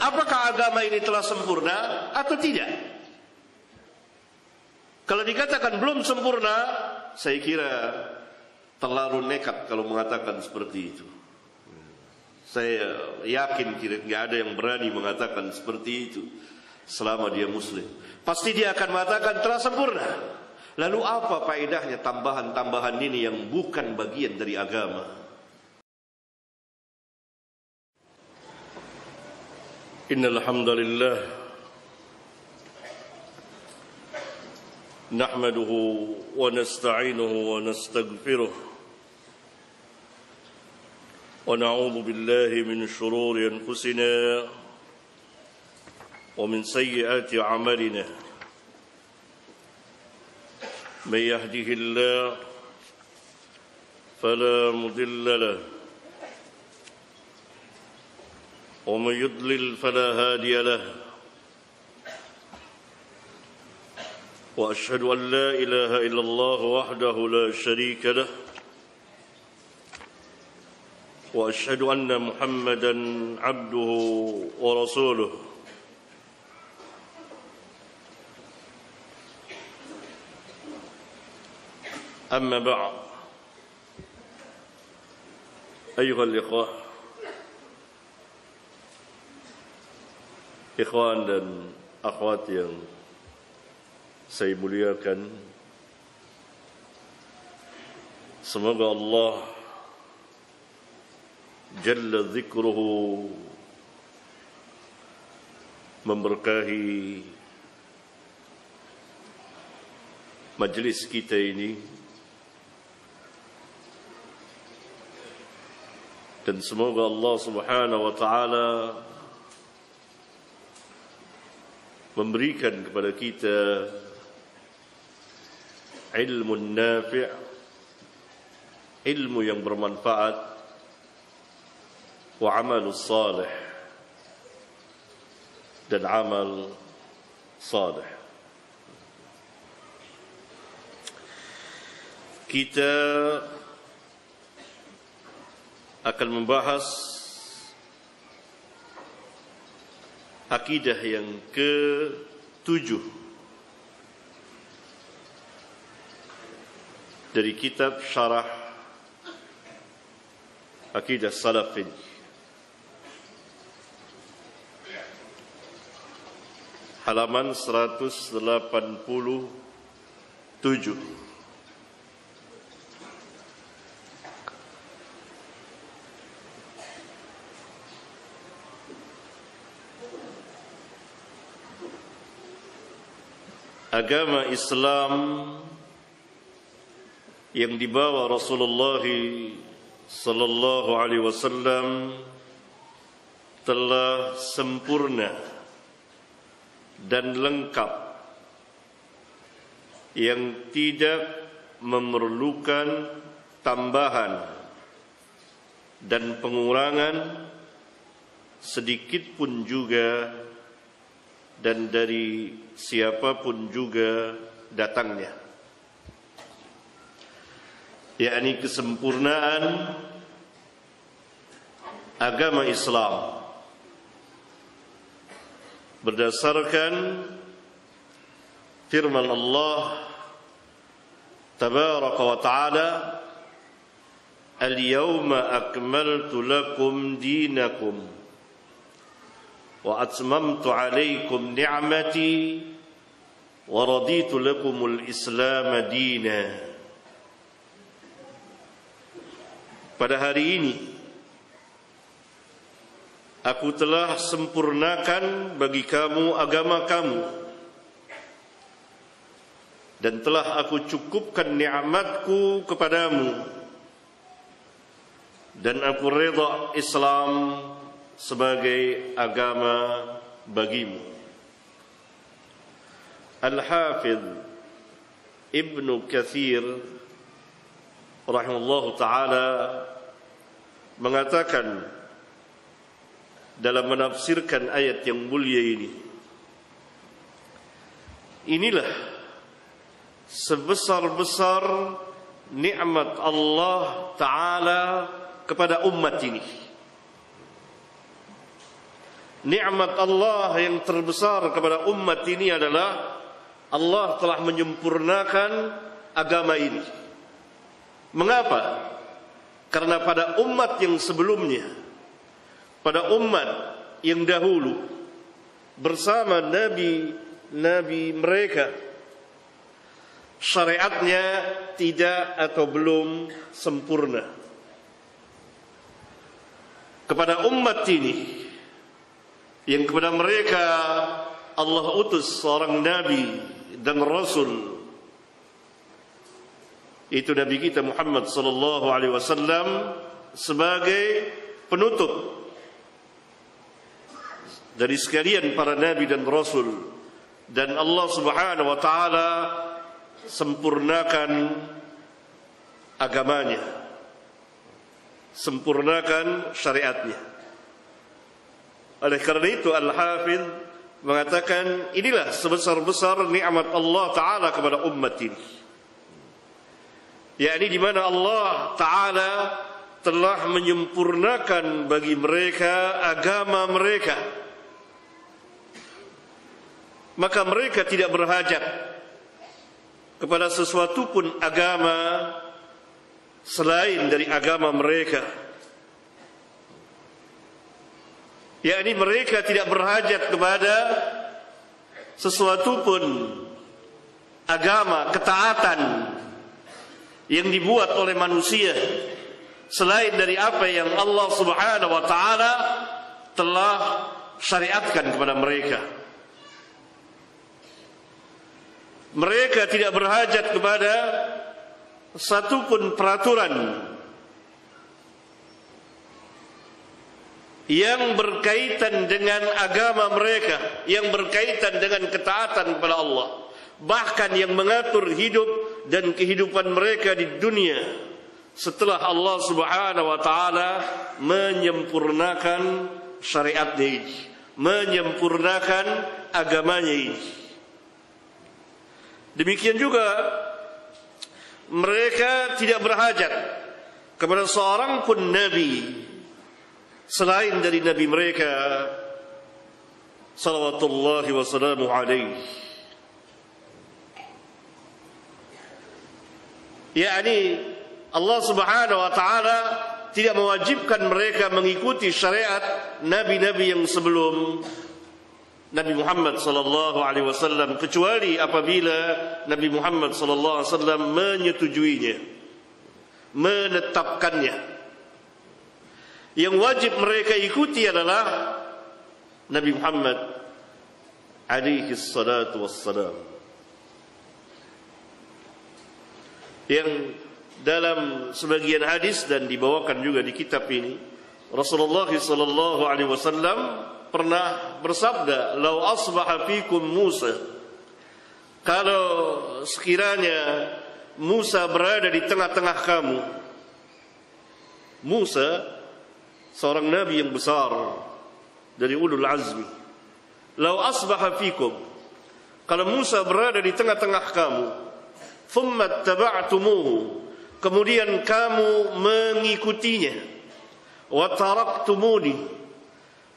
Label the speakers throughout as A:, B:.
A: apakah agama ini telah sempurna atau tidak? Kalau dikatakan belum sempurna, saya kira terlalu nekat kalau mengatakan seperti itu. Saya yakin tidak ada yang berani mengatakan seperti itu selama dia muslim. Pasti dia akan mengatakan telah sempurna. Lalu apa faedahnya tambahan-tambahan ini yang bukan bagian dari agama? Innal hamdalillah nahmaduhu wa nasta'inuhu wa nastaghfiruh wa na'udzu billahi min shururi anfusina wa min sayyiati a'malina. من يهده الله فلا مضل له ومن يضلل فلا هادي له وأشهد أن لا إله إلا الله وحده لا شريك له وأشهد أن محمدا عبده ورسوله. أما بعد أيها الإخوة ikhwan dan akhwat yang saya muliakan, semoga Allah Jalla Dzikruhu memberkahi majlis kita ini, dan semoga Allah Subhanahu wa taala memberikan kepada kita ilmu nafi', ilmu yang bermanfaat, wa amalus salih, dan amal salih. Kita akan membahas akidah yang ke-7 dari kitab Syarah Akidah Salafin, halaman 187. Agama Islam yang dibawa Rasulullah sallallahu alaihi wasallam telah sempurna dan lengkap, yang tidak memerlukan tambahan dan pengurangan sedikit pun juga, dan dari siapapun juga datangnya, yakni kesempurnaan agama Islam berdasarkan firman Allah Tabaraka wa Ta'ala, Al-yawma akmaltu lakum dinakum wa atmamtu alaikum ni'mati wa raditu lakumul Islam dina. Pada hari ini aku telah sempurnakan bagi kamu agama kamu, dan telah aku cukupkan nikmatku kepadamu, dan aku redha Islam sebagai agama bagimu. Al-Hafidh Ibnu Katsir rahimahullahu ta'ala mengatakan dalam menafsirkan ayat yang mulia ini, inilah sebesar-besar nikmat Allah Ta'ala kepada umat ini, nikmat Allah yang terbesar kepada umat ini adalah Allah telah menyempurnakan agama ini. Mengapa? Karena pada umat yang sebelumnya, pada umat yang dahulu, bersama nabi-nabi mereka, syariatnya tidak atau belum sempurna. Kepada umat ini, yang kepada mereka Allah utus seorang nabi dan rasul, itu Nabi kita Muhammad sallallahu alaihi wasallam sebagai penutup dari sekalian para nabi dan rasul, dan Allah Subhanahu wa taala sempurnakan agamanya, sempurnakan syariatnya. Oleh karena itu Al-Hafidh mengatakan inilah sebesar-besar nikmat Allah taala kepada umat ini, yakni di mana Allah taala telah menyempurnakan bagi mereka agama mereka, maka mereka tidak berhajat kepada sesuatu pun agama selain dari agama mereka, yakni mereka tidak berhajat kepada sesuatu pun agama, ketaatan yang dibuat oleh manusia selain dari apa yang Allah Subhanahu wa taala telah syariatkan kepada mereka. Mereka tidak berhajat kepada satu pun peraturan yang berkaitan dengan agama mereka, yang berkaitan dengan ketaatan kepada Allah, bahkan yang mengatur hidup dan kehidupan mereka di dunia setelah Allah Subhanahu wa taala menyempurnakan syariatnya ini, menyempurnakan agamanya ini. Demikian juga mereka tidak berhajat kepada seorang pun nabi selain dari nabi mereka salawatullahi wassalamu alaihi, yakni Allah Subhanahu wa taala tidak mewajibkan mereka mengikuti syariat nabi-nabi yang sebelum Nabi Muhammad sallallahu alaihi wasallam, kecuali apabila Nabi Muhammad sallallahu alaihi wasallam menyetujuinya, menetapkannya. Yang wajib mereka ikuti adalah Nabi Muhammad alaihi salatu wassalam, yang dalam sebagian hadis dan dibawakan juga di kitab ini, Rasulullah sallallahu alaihi wasallam pernah bersabda, "Lau asbaha fikum Musa," kalau sekiranya Musa berada di tengah-tengah kamu. Musa seorang nabi yang besar dari ulul azmi. "Lau asbaha fikum," kalau Musa berada di tengah-tengah kamu, "thumma taba'tumuhu," kemudian kamu mengikutinya, "wa taraktumuni,"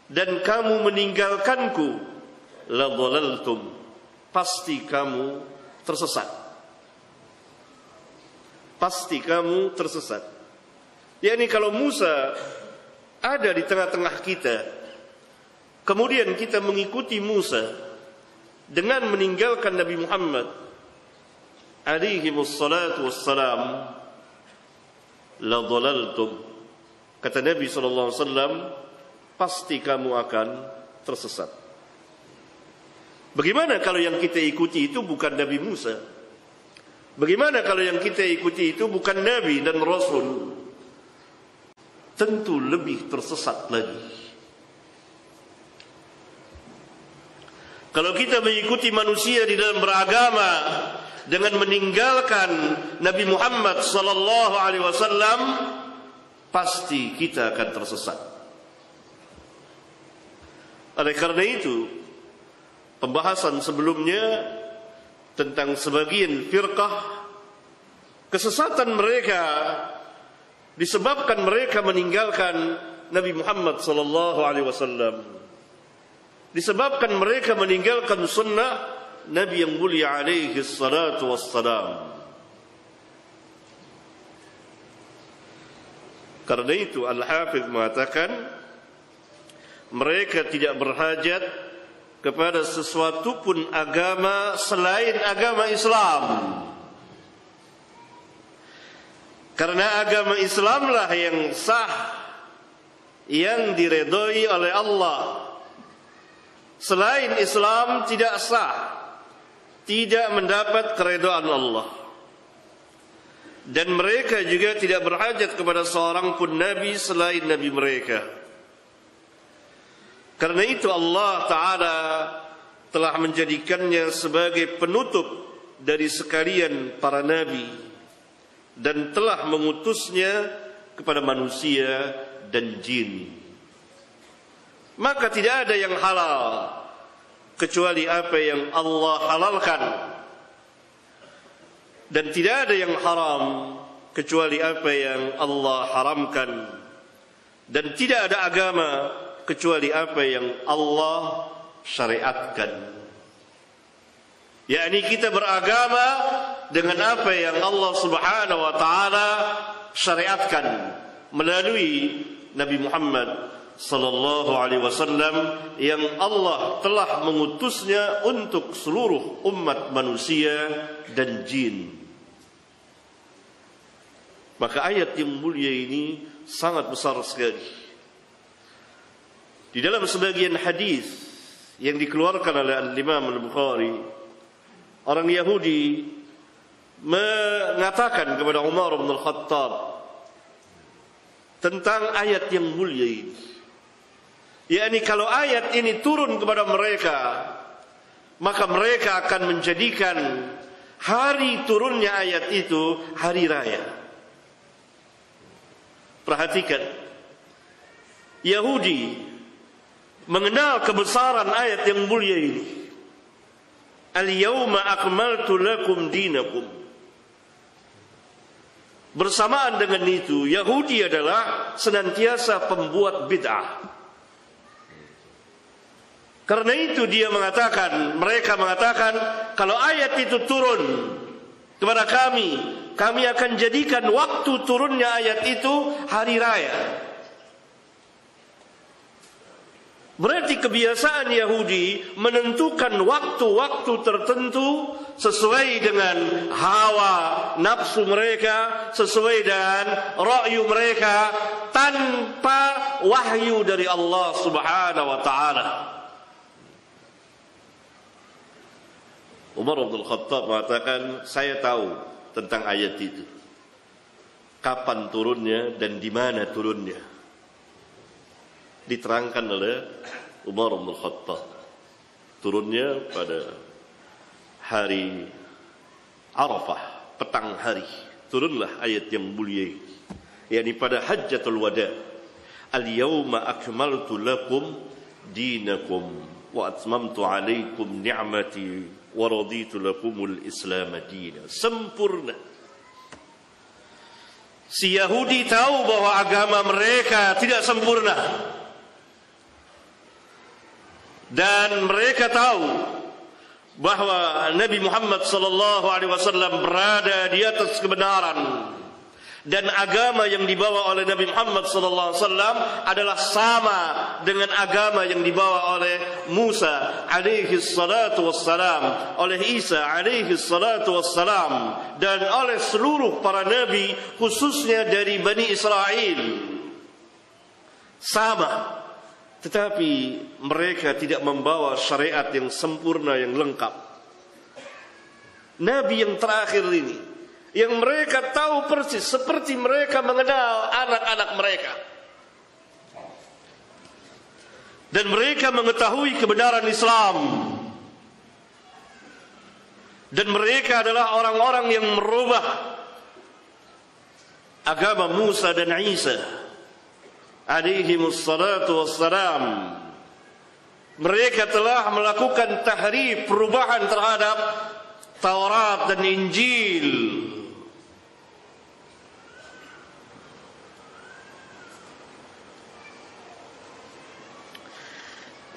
A: dan kamu meninggalkanku, "la dhalaltum," pasti kamu tersesat. Pasti kamu tersesat. yakni kalau Musa ada di tengah-tengah kita, kemudian kita mengikuti Musa dengan meninggalkan Nabi Muhammad alaihi wassalatu wassalam, la dhalaltum, kata Nabi sallallahu alaihi wasallam, pasti kamu akan tersesat. Bagaimana kalau yang kita ikuti itu bukan Nabi Musa? Bagaimana kalau yang kita ikuti itu bukan Nabi dan Rasul? Tentu lebih tersesat lagi. Kalau kita mengikuti manusia di dalam beragama dengan meninggalkan Nabi Muhammad sallallahu alaihi wasallam, pasti kita akan tersesat. Oleh karena itu, pembahasan sebelumnya tentang sebagian firqah, kesesatan mereka disebabkan mereka meninggalkan Nabi Muhammad sallallahu alaihi wasallam. disebabkan mereka meninggalkan sunnah Nabi yang mulia alaihi salatu wassalam. Karena itu Al-Hafidh mengatakan mereka tidak berhajat kepada sesuatu pun agama selain agama Islam. Karena agama Islamlah yang sah, yang diredai oleh Allah. Selain Islam tidak sah, tidak mendapat keredaan Allah. Dan mereka juga tidak berhajat kepada seorang pun Nabi selain Nabi mereka. Karena itu Allah Ta'ala telah menjadikannya sebagai penutup dari sekalian para Nabi. Dan telah mengutusnya kepada manusia dan jin. Maka tidak ada yang halal kecuali apa yang Allah halalkan. Dan tidak ada yang haram kecuali apa yang Allah haramkan. Dan tidak ada agama kecuali apa yang Allah syariatkan. Yakni kita beragama dengan apa yang Allah Subhanahu wa taala syariatkan melalui Nabi Muhammad sallallahu alaihi wasallam yang Allah telah mengutusnya untuk seluruh umat manusia dan jin. Maka ayat yang mulia ini sangat besar sekali. Di dalam sebagian hadis yang dikeluarkan oleh Al-Imam Al-Bukhari, orang Yahudi mengatakan kepada Umar bin Al-Khattab tentang ayat yang mulia ini. Yakni kalau ayat ini turun kepada mereka, maka mereka akan menjadikan hari turunnya ayat itu hari raya. Perhatikan, Yahudi mengenal kebesaran ayat yang mulia ini. Al-yawma akmaltu lakum dinakum. Bersamaan dengan itu, Yahudi adalah senantiasa pembuat bid'ah. Karena itu mereka mengatakan, kalau ayat itu turun kepada kami akan jadikan waktu turunnya ayat itu hari raya. Berarti kebiasaan Yahudi menentukan waktu-waktu tertentu sesuai dengan hawa nafsu mereka, sesuai dengan ra'yu mereka, tanpa wahyu dari Allah Subhanahu wa taala. Umar bin Khattab mengatakan, saya tahu tentang ayat itu, kapan turunnya dan di mana turunnya. Diterangkan oleh Umar bin Khattab, turunnya pada hari Arafah, petang hari, turunlah ayat yang mulia, yakni pada Hajjatul Wada. Al-yawma akmaltu lakum dinakum wa atmamtu alaikum ni'mati wa raditu lakumul Islam dinan. Sempurna. Si Yahudi tahu bahwa agama mereka tidak sempurna. Dan mereka tahu bahwa Nabi Muhammad sallallahu alaihi wasallam berada di atas kebenaran, dan agama yang dibawa oleh Nabi Muhammad sallallahu alaihi wasallam adalah sama dengan agama yang dibawa oleh Musa alaihi salatu wassalam, oleh Isa alaihi salatu wassalam, dan oleh seluruh para nabi, khususnya dari Bani Israel. Sama. Tetapi mereka tidak membawa syariat yang sempurna, yang lengkap. Nabi yang terakhir ini, yang mereka tahu persis, seperti mereka mengenal anak-anak mereka. Dan mereka mengetahui kebenaran Islam. Dan mereka adalah orang-orang yang merubah agama Musa dan Isa alaihimus salatu wassalam. Mereka telah melakukan tahrif, perubahan terhadap Taurat dan Injil.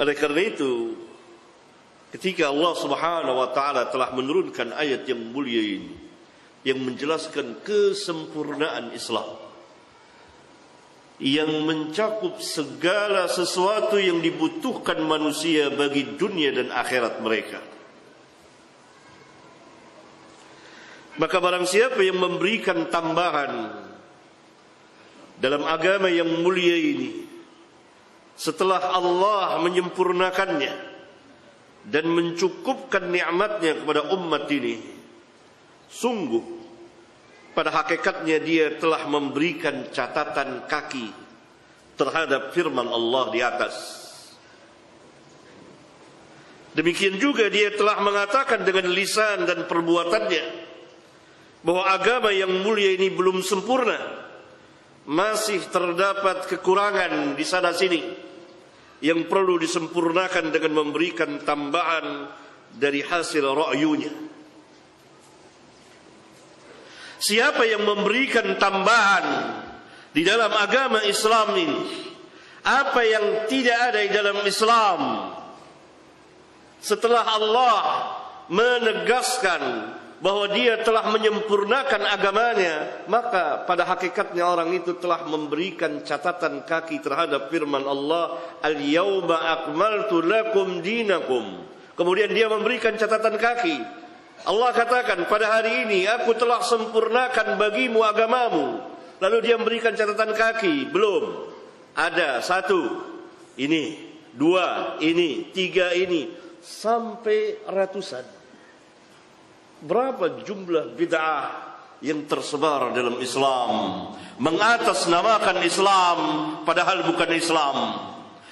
A: Oleh karena itu, ketika Allah Subhanahu wa taala telah menurunkan ayat yang mulia ini yang menjelaskan kesempurnaan Islam, yang mencakup segala sesuatu yang dibutuhkan manusia bagi dunia dan akhirat mereka, maka barang siapa yang memberikan tambahan dalam agama yang mulia ini setelah Allah menyempurnakannya dan mencukupkan nikmatnya kepada umat ini, sungguh pada hakikatnya dia telah memberikan catatan kaki terhadap firman Allah di atas. Demikian juga dia telah mengatakan dengan lisan dan perbuatannya bahwa agama yang mulia ini belum sempurna, masih terdapat kekurangan di sana sini yang perlu disempurnakan dengan memberikan tambahan dari hasil ra'yunya. Siapa yang memberikan tambahan di dalam agama Islam ini, apa yang tidak ada di dalam Islam, setelah Allah menegaskan bahwa dia telah menyempurnakan agamanya, maka pada hakikatnya orang itu telah memberikan catatan kaki terhadap firman Allah, al-yawma akmaltu lakum dinakum. Kemudian dia memberikan catatan kaki. Allah katakan, pada hari ini aku telah sempurnakan bagimu agamamu. Lalu dia memberikan catatan kaki. Belum. Ada 1 ini, 2 ini, 3 ini, sampai ratusan. Berapa jumlah bid'ah yang tersebar dalam Islam, mengatasnamakan Islam padahal bukan Islam.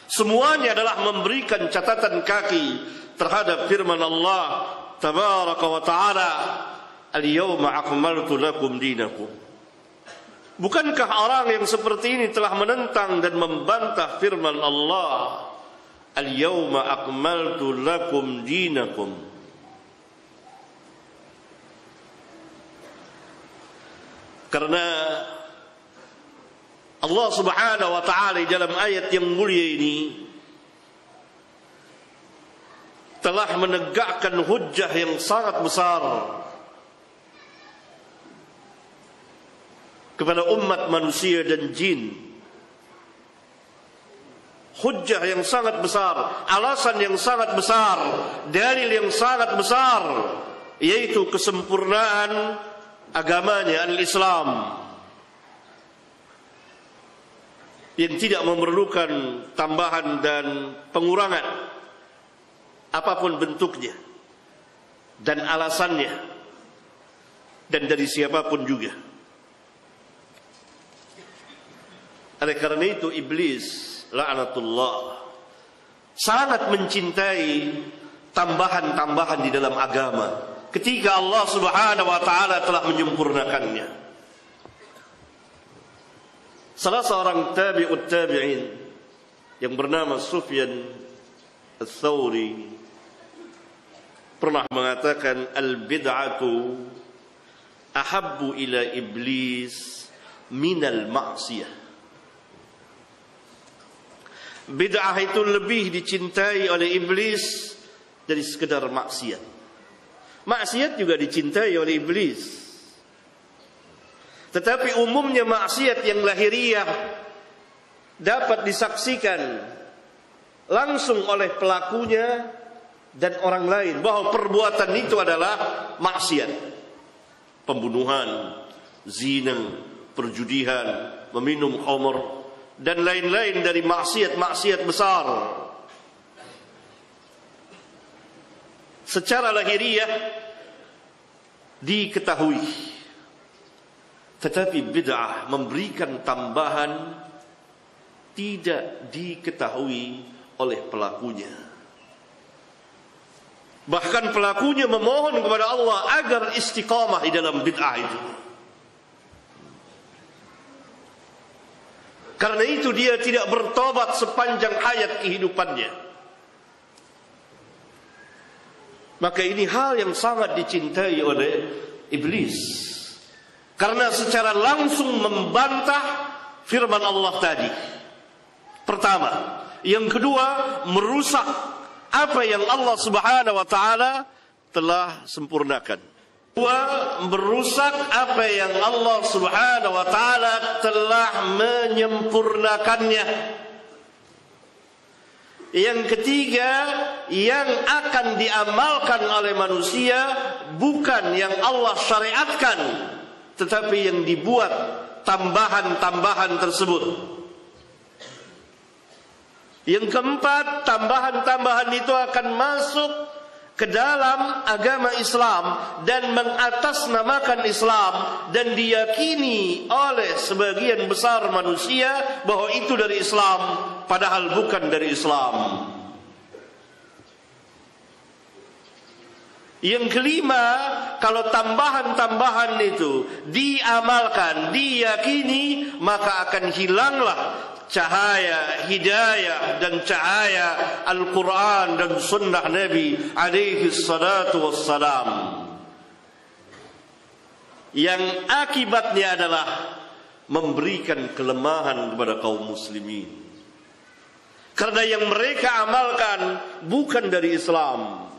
A: Semuanya adalah memberikan catatan kaki terhadap firman Allah tabaraka wa ta'ala, al-yawma akmaltu lakum dinakum. Bukankah orang yang seperti ini telah menentang dan membantah firman Allah, al-yawma akmaltu lakum dinakum? Karena Allah Subhanahu wa taala dalam ayat yang mulia ini telah menegakkan hujjah yang sangat besar kepada umat manusia dan jin. Hujjah yang sangat besar, alasan yang sangat besar, dalil yang sangat besar, yaitu kesempurnaan agamanya al-Islam yang tidak memerlukan tambahan dan pengurangan apapun bentuknya dan alasannya, dan dari siapapun juga. Oleh karena itu iblis la'natullah sangat mencintai tambahan-tambahan di dalam agama ketika Allah Subhanahu wa taala telah menyempurnakannya. Salah seorang tabi'ut tabi'in yang bernama Sufyan Ats-Tsauri pernah mengatakan, al-bid'atu ahabbu ila iblis minal ma'siyah. Bid'ah itu lebih dicintai oleh iblis dari sekedar maksiat. Maksiat juga dicintai oleh iblis. Tetapi umumnya maksiat yang lahiriah dapat disaksikan langsung oleh pelakunya dan orang lain bahwa perbuatan itu adalah maksiat. Pembunuhan, zina, perjudian, meminum khamr, dan lain-lain dari maksiat-maksiat besar. Secara lahiriah diketahui, tetapi bid'ah memberikan tambahan tidak diketahui oleh pelakunya. Bahkan pelakunya memohon kepada Allah agar istiqamah di dalam bid'ah itu. Karena itu dia tidak bertobat sepanjang hayat kehidupannya. Maka ini hal yang sangat dicintai oleh iblis, karena secara langsung membantah firman Allah tadi. Pertama, Yang kedua, merusak apa yang Allah Subhanahu wa taala telah sempurnakan. Kedua, merusak apa yang Allah Subhanahu wa taala telah menyempurnakannya. Yang ketiga, yang akan diamalkan oleh manusia bukan yang Allah syariatkan, tetapi yang dibuat tambahan-tambahan tersebut. Yang keempat, tambahan-tambahan itu akan masuk ke dalam agama Islam dan mengatasnamakan Islam, dan diyakini oleh sebagian besar manusia bahwa itu dari Islam, padahal bukan dari Islam. Yang kelima, kalau tambahan-tambahan itu diamalkan, diyakini, maka akan hilanglah cahaya hidayah dan cahaya Al-Quran dan sunnah Nabi alaihi salatu wassalam, yang akibatnya adalah memberikan kelemahan kepada kaum muslimin, karena yang mereka amalkan bukan dari Islam.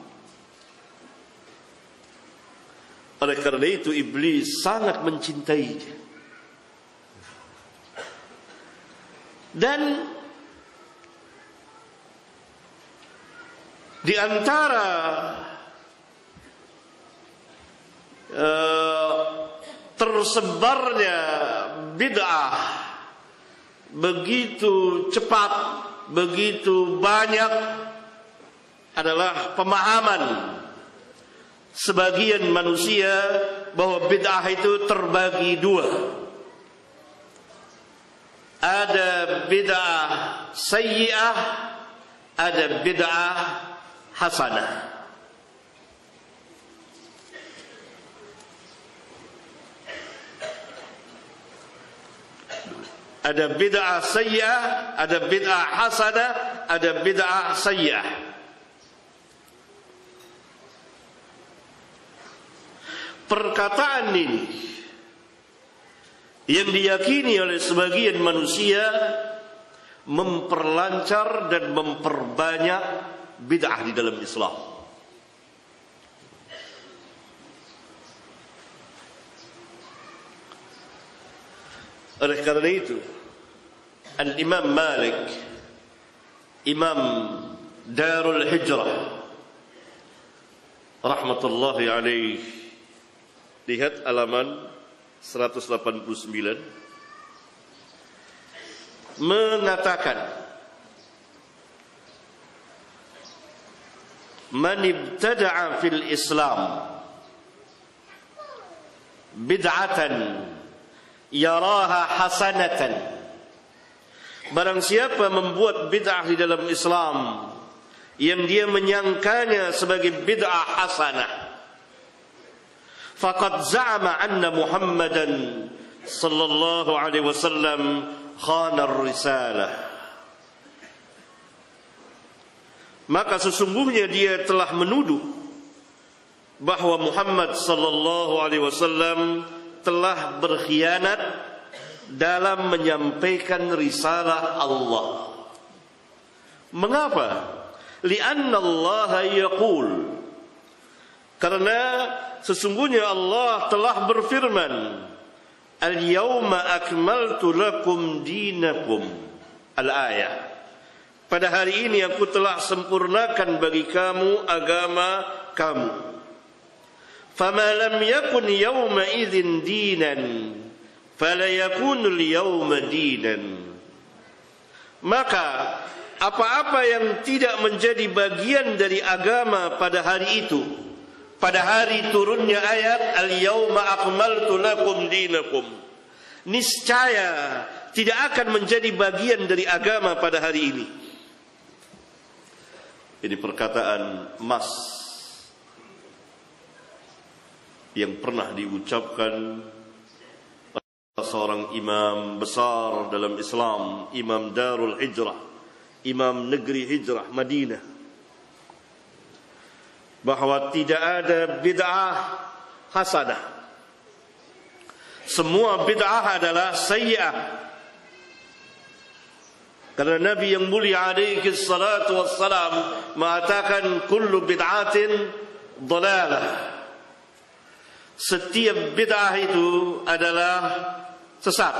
A: Oleh karena itu iblis sangat mencintainya. Dan di antara tersebarnya bid'ah begitu cepat, begitu banyak, adalah pemahaman sebagian manusia bahwa bid'ah itu terbagi dua. Ada bid'ah sayyi'ah, ada bid'ah hasanah. Ada bid'ah sayyi'ah, ada bid'ah hasanah, ada bid'ah sayyi'ah. Perkataan ini yang diyakini oleh sebagian manusia memperlancar dan memperbanyak bid'ah di dalam Islam. Oleh karena itu, Al-Imam Malik, Imam Darul Hijrah, rahmatullahi alaih, lihat halaman 189, mengatakan, man ibtada'a fil Islam bid'atan yaraha hasanatan, barang siapa membuat bid'ah di dalam Islam yang dia menyangkanya sebagai bid'ah hasanah, faqad za'ama anna Muhammadan sallallahu alaihi wasallam khana ar-risalah, maka sesungguhnya dia telah menuduh bahwa Muhammad sallallahu alaihi wasallam telah berkhianat dalam menyampaikan risalah Allah. Mengapa? Li'anna Allah yaqul, karena sesungguhnya Allah telah berfirman, al-yawma akmaltu lakum dinakum, al-ayah, pada hari ini aku telah sempurnakan bagi kamu agama kamu. Fama lam yakun yawma idzin dinan fala yakunu al-yawma dinan, maka apa-apa yang tidak menjadi bagian dari agama pada hari itu, pada hari turunnya ayat al-yawma akmaltu lakum dinakum, niscaya tidak akan menjadi bagian dari agama pada hari ini. Ini perkataan emas yang pernah diucapkan oleh seorang imam besar dalam Islam, Imam Darul Hijrah, Imam negeri Hijrah Madinah, bahwa tidak ada bid'ah hasanah. Semua bid'ah adalah sayyi'ah. Karena Nabi yang mulia alaihi salatu wassalam mengatakan kullu bid'atin dhalalah. Setiap bid'ah itu adalah sesat.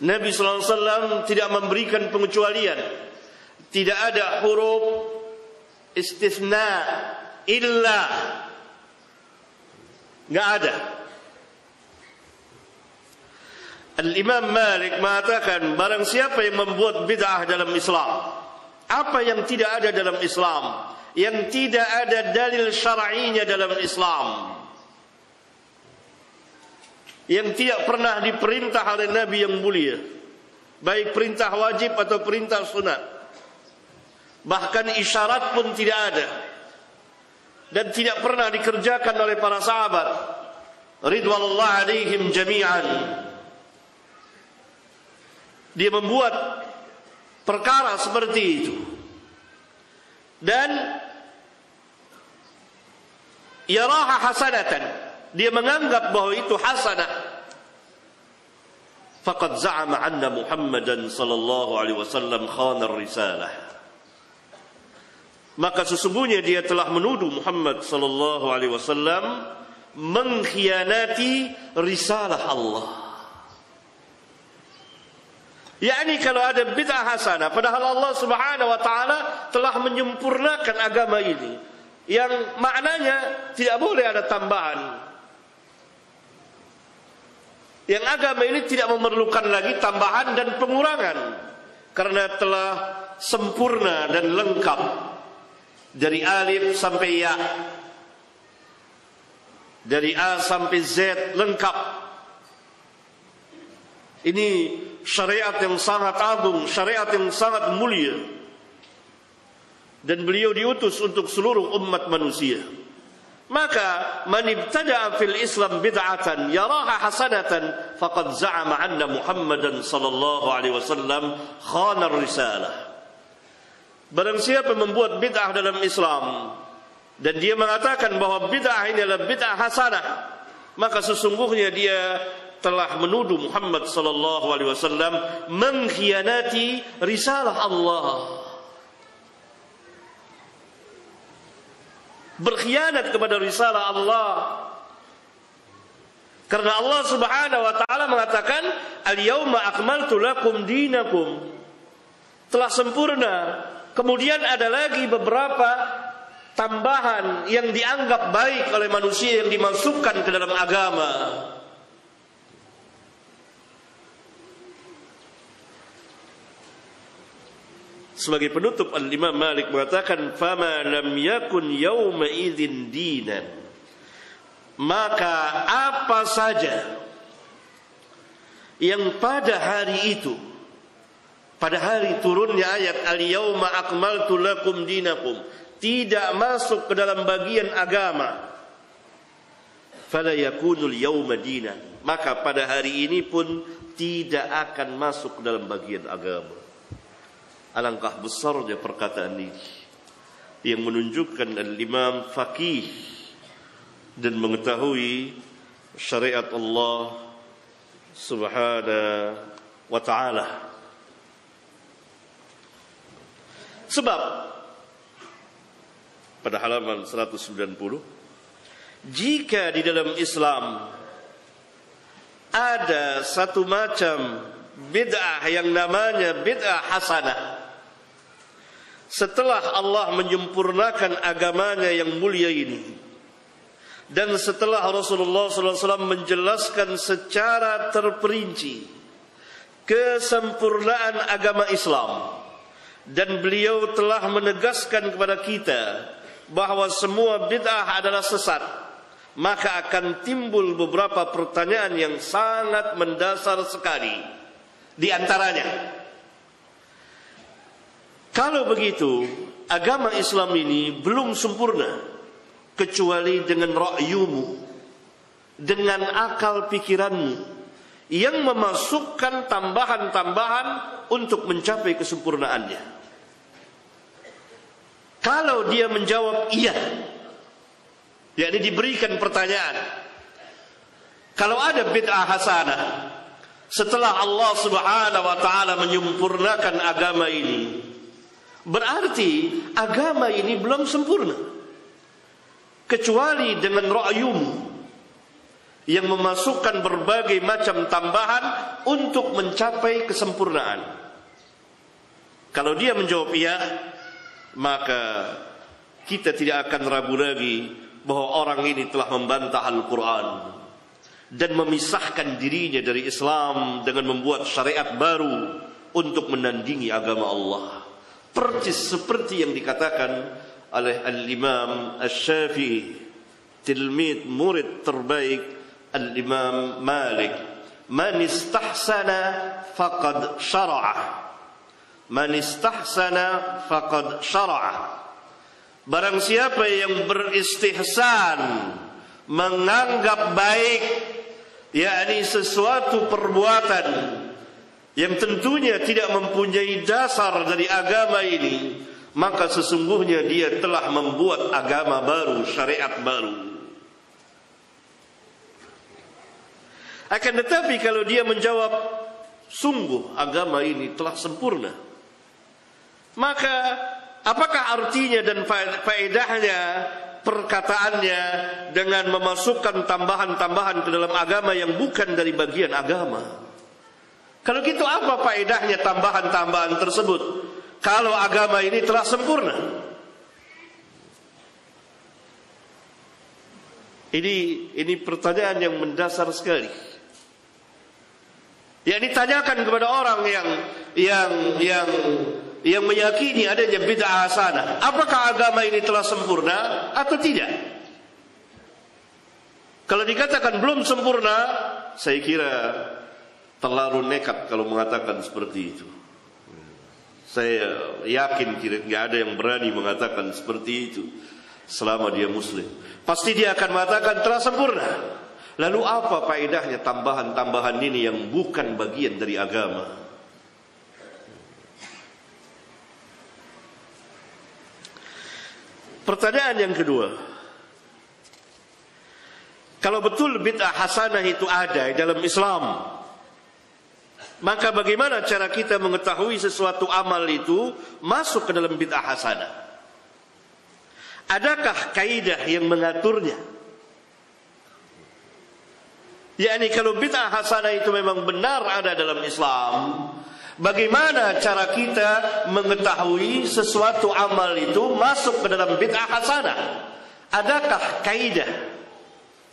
A: Nabi sallallahu alaihi wasallam tidak memberikan pengecualian. Tidak ada huruf istisna illa. Enggak ada. Al-Imam Malik mengatakan barang siapa yang membuat bid'ah dalam Islam, apa yang tidak ada dalam Islam, yang tidak ada dalil syar'inya dalam Islam, yang tidak pernah diperintah oleh Nabi yang mulia, baik perintah wajib atau perintah sunat, bahkan isyarat pun tidak ada, dan tidak pernah dikerjakan oleh para sahabat ridwanullah alaihim jami'an. Dia membuat perkara seperti itu dan yaraha hasanatan, dia menganggap bahwa itu hasanah, faqad za'ama anna Muhammadan sallallahu alaihi wasallam khana ar-risalah, maka sesungguhnya dia telah menuduh Muhammad sallallahu alaihi wasallam mengkhianati risalah Allah. yakni kalau ada bid'ah hasanah, padahal Allah Subhanahu wa taala telah menyempurnakan agama ini, yang maknanya tidak boleh ada tambahan. Yang agama ini tidak memerlukan lagi tambahan dan pengurangan, karena telah sempurna dan lengkap dari alif sampai ya, dari A sampai Z lengkap. Ini syariat yang sangat agung, syariat yang sangat mulia, dan beliau diutus untuk seluruh umat manusia. Maka man ibtada'a fil Islam bid'atan yaraha hasanatan faqad za'ama anna Muhammadan sallallahu alaihi wasallam khana ar-risalah. Barang siapa membuat bid'ah dalam Islam dan dia mengatakan bahwa bid'ah ini adalah bid'ah hasanah, maka sesungguhnya dia telah menuduh Muhammad sallallahu alaihi wasallam mengkhianati risalah Allah. Berkhianat kepada risalah Allah. Karena Allah Subhanahu wa taala mengatakan, "Al-yauma akmaltu lakum dinakum." Telah sempurna. Kemudian ada lagi beberapa tambahan yang dianggap baik oleh manusia yang dimasukkan ke dalam agama. Sebagai penutup, Al-Imam Malik mengatakan, "Fama lam yakun yawma idzin dinan." Maka apa saja yang pada hari itu, pada hari turunnya ayat "Al-yauma akmaltu lakum dinakum" tidak masuk ke dalam bagian agama, fala yakunul yawma dinan, maka pada hari ini pun tidak akan masuk ke dalam bagian agama. Alangkah besarnya perkataan ini, yang menunjukkan al-imam faqih dan mengetahui syariat Allah Subhanahu wa ta'ala. Sebab pada halaman 190, jika di dalam Islam ada satu macam bid'ah yang namanya bid'ah hasanah, setelah Allah menyempurnakan agamanya yang mulia ini, dan setelah Rasulullah SAW menjelaskan secara terperinci kesempurnaan agama Islam, dan beliau telah menegaskan kepada kita bahwa semua bid'ah adalah sesat, maka akan timbul beberapa pertanyaan yang sangat mendasar sekali. Di antaranya, kalau begitu, agama Islam ini belum sempurna kecuali dengan ra'yumu, dengan akal pikiranmu yang memasukkan tambahan-tambahan untuk mencapai kesempurnaannya. Kalau dia menjawab iya, yakni diberikan pertanyaan, kalau ada bid'ah hasanah, setelah Allah Subhanahu wa taala menyempurnakan agama ini, berarti agama ini belum sempurna. Kecuali dengan ra'yumu yang memasukkan berbagai macam tambahan untuk mencapai kesempurnaan. Kalau dia menjawab iya, maka kita tidak akan ragu lagi bahwa orang ini telah membantah Al-Quran dan memisahkan dirinya dari Islam dengan membuat syariat baru untuk menandingi agama Allah. Persis seperti yang dikatakan oleh Al-Imam Asy-Syafi'i, tilmid murid terbaik Al-Imam Malik, man istahsana faqad syara'a, man istahsana faqad syara'a. Barang siapa yang beristihsan, menganggap baik, yakni sesuatu perbuatan yang tentunya tidak mempunyai dasar dari agama ini, maka sesungguhnya dia telah membuat agama baru, syariat baru. Akan tetapi kalau dia menjawab, sungguh agama ini telah sempurna, maka apakah artinya dan faedahnya perkataannya dengan memasukkan tambahan-tambahan ke dalam agama yang bukan dari bagian agama? Kalau gitu apa faedahnya tambahan-tambahan tersebut kalau agama ini telah sempurna? Ini pertanyaan yang mendasar sekali. Yang ditanyakan kepada orang yang meyakini adanya bid'ah hasanah. Apakah agama ini telah sempurna atau tidak? Kalau dikatakan belum sempurna, saya kira terlalu nekat kalau mengatakan seperti itu. Saya yakin tidak ada yang berani mengatakan seperti itu selama dia muslim. Pasti dia akan mengatakan telah sempurna. Lalu apa faedahnya tambahan-tambahan ini yang bukan bagian dari agama? Pertanyaan yang kedua, kalau betul bid'ah hasanah itu ada dalam Islam, maka bagaimana cara kita mengetahui sesuatu amal itu masuk ke dalam bid'ah hasanah? Adakah kaidah yang mengaturnya? Yakni kalau bid'ah hasanah itu memang benar ada dalam Islam, bagaimana cara kita mengetahui sesuatu amal itu masuk ke dalam bid'ah hasanah? Adakah kaidah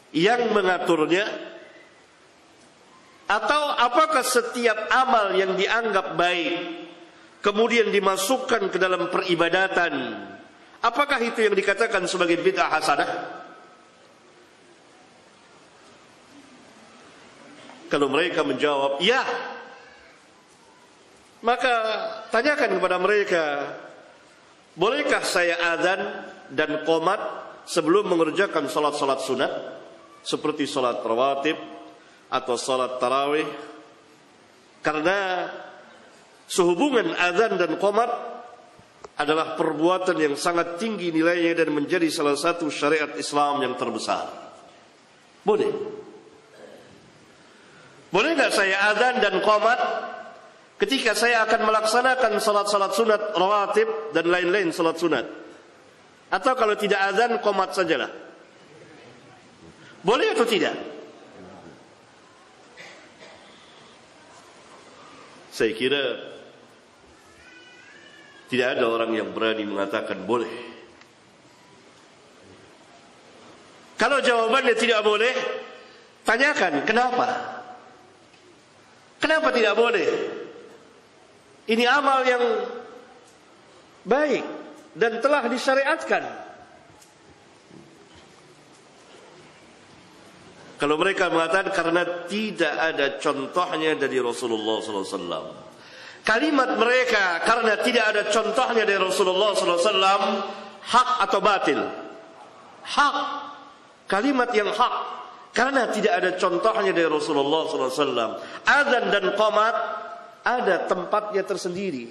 A: yang mengaturnya? Atau apakah setiap amal yang dianggap baik kemudian dimasukkan ke dalam peribadatan, apakah itu yang dikatakan sebagai bid'ah hasanah? Kalau mereka menjawab ya, maka tanyakan kepada mereka, bolehkah saya azan dan qomat sebelum mengerjakan salat-salat sunat seperti salat rawatib atau salat tarawih? Karena sehubungan azan dan qomat adalah perbuatan yang sangat tinggi nilainya dan menjadi salah satu syariat Islam yang terbesar. Boleh? Boleh nggak saya azan dan qomat ketika saya akan melaksanakan salat-salat sunat rawatib dan lain-lain salat sunat? Atau kalau tidak azan, qomat sajalah? Boleh atau tidak? Saya kira tidak ada orang yang berani mengatakan boleh. Kalau jawabannya tidak boleh, tanyakan kenapa? Kenapa tidak boleh? Ini amal yang baik dan telah disyariatkan. Kalau mereka mengatakan karena tidak ada contohnya dari Rasulullah SAW. Kalimat mereka karena tidak ada contohnya dari Rasulullah SAW, hak atau batil? Hak. Kalimat yang hak. Karena tidak ada contohnya dari Rasulullah SAW. Azan dan qomat ada tempatnya tersendiri.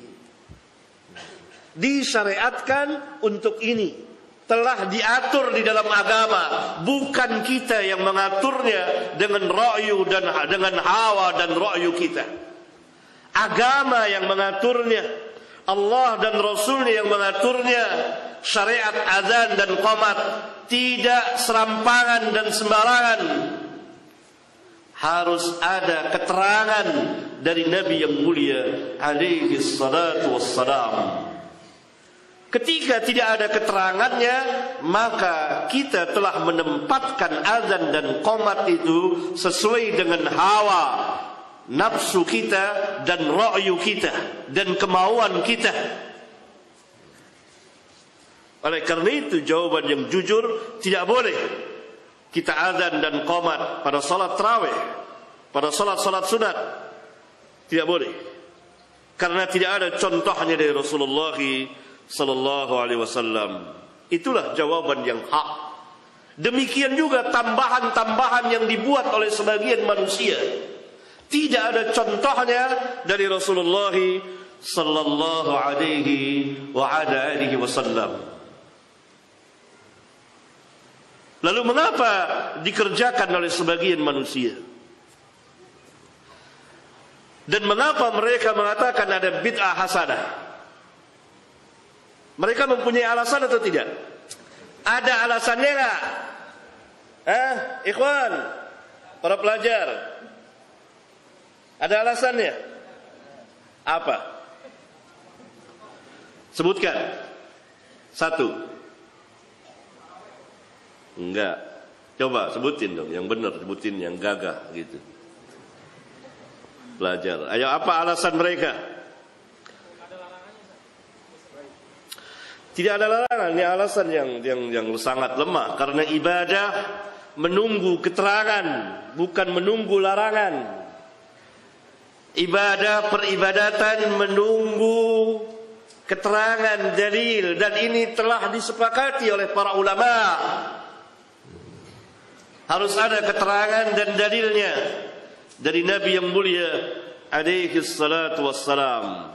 A: Disyariatkan untuk ini. telah diatur di dalam agama, bukan kita yang mengaturnya dengan ra'yu dan dengan hawa dan ra'yu kita. Agama yang mengaturnya, Allah dan Rasulnya yang mengaturnya. Syariat azan dan qomat tidak serampangan dan sembarangan. Harus ada keterangan dari Nabi yang mulia alaihi salatu wassalam. Ketika tidak ada keterangannya, maka kita telah menempatkan azan dan qomat itu sesuai dengan hawa nafsu kita dan ra'yu kita dan kemauan kita. Oleh karena itu jawaban yang jujur, tidak boleh kita azan dan qomat pada salat tarawih, pada salat-salat sunat. Tidak boleh. Karena tidak ada contohnya dari Rasulullah sallallahu alaihi wasallam. Itulah jawaban yang hak. Demikian juga tambahan-tambahan yang dibuat oleh sebagian manusia. Tidak ada contohnya dari Rasulullah sallallahu alaihi wa ala alihi wasallam. Lalu mengapa dikerjakan oleh sebagian manusia? Dan mengapa mereka mengatakan ada bid'ah hasanah? Mereka mempunyai alasan atau tidak? Ada alasannya enggak? Ikhwan, para pelajar, ada alasannya? Apa? Sebutkan. Satu. Enggak. Coba sebutin dong yang benar, sebutin yang gagah gitu. Belajar. Ayo, apa alasan mereka? Tidak ada larangan. Ini alasan yang sangat lemah. Karena ibadah menunggu keterangan, bukan menunggu larangan. Ibadah peribadatan menunggu keterangan dalil, dan ini telah disepakati oleh para ulama. Harus ada keterangan dan dalilnya dari Nabi yang mulia alaihi salatu wassalam.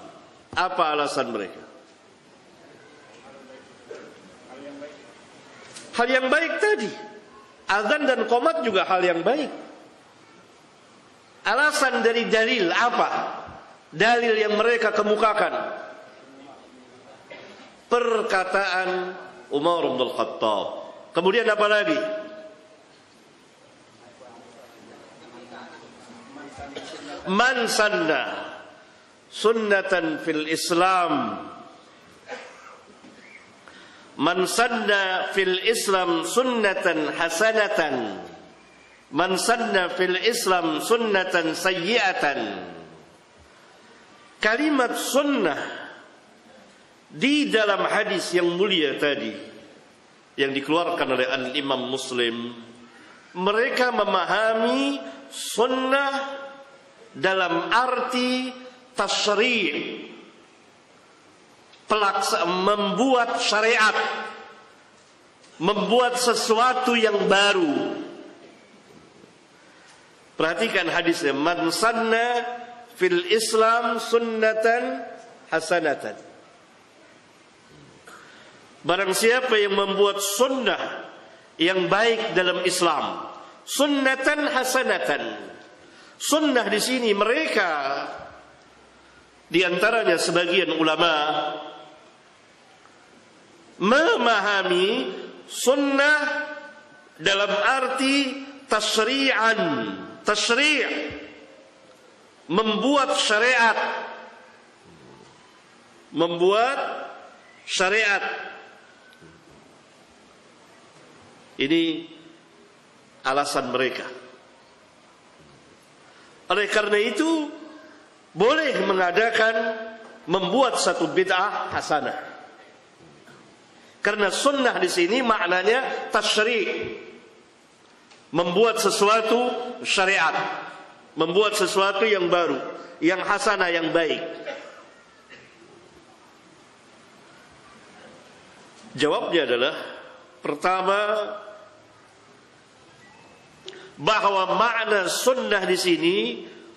A: Apa alasan mereka? Hal yang baik tadi. Azan dan qomat juga hal yang baik. Alasan dari dalil apa? Dalil yang mereka kemukakan. Perkataan Umar bin Khattab. Kemudian apa lagi? Man sanna sunnatan fil Islam, man sanna fil Islam sunnatan hasanatan, man sanna fil Islam sunnatan sayyi'atan. Kalimat sunnah di dalam hadis yang mulia tadi yang dikeluarkan oleh Al-Imam Muslim, mereka memahami sunnah dalam arti tasyri', membuat syariat, membuat sesuatu yang baru. Perhatikan hadisnya, man sanna fil Islam sunnatan hasanatan. Barang siapa yang membuat sunnah yang baik dalam Islam, sunnatan hasanatan. Sunnah di sini mereka di antaranya sebagian ulama memahami sunnah dalam arti tasyri'an, tasyri', membuat syariat, membuat syariat. Ini alasan mereka. Oleh karena itu boleh mengadakan, membuat satu bid'ah hasanah. Karena sunnah di sini maknanya tasyri', membuat sesuatu syariat, membuat sesuatu yang baru, yang hasanah, yang baik. Jawabnya adalah, pertama, bahwa makna sunnah di sini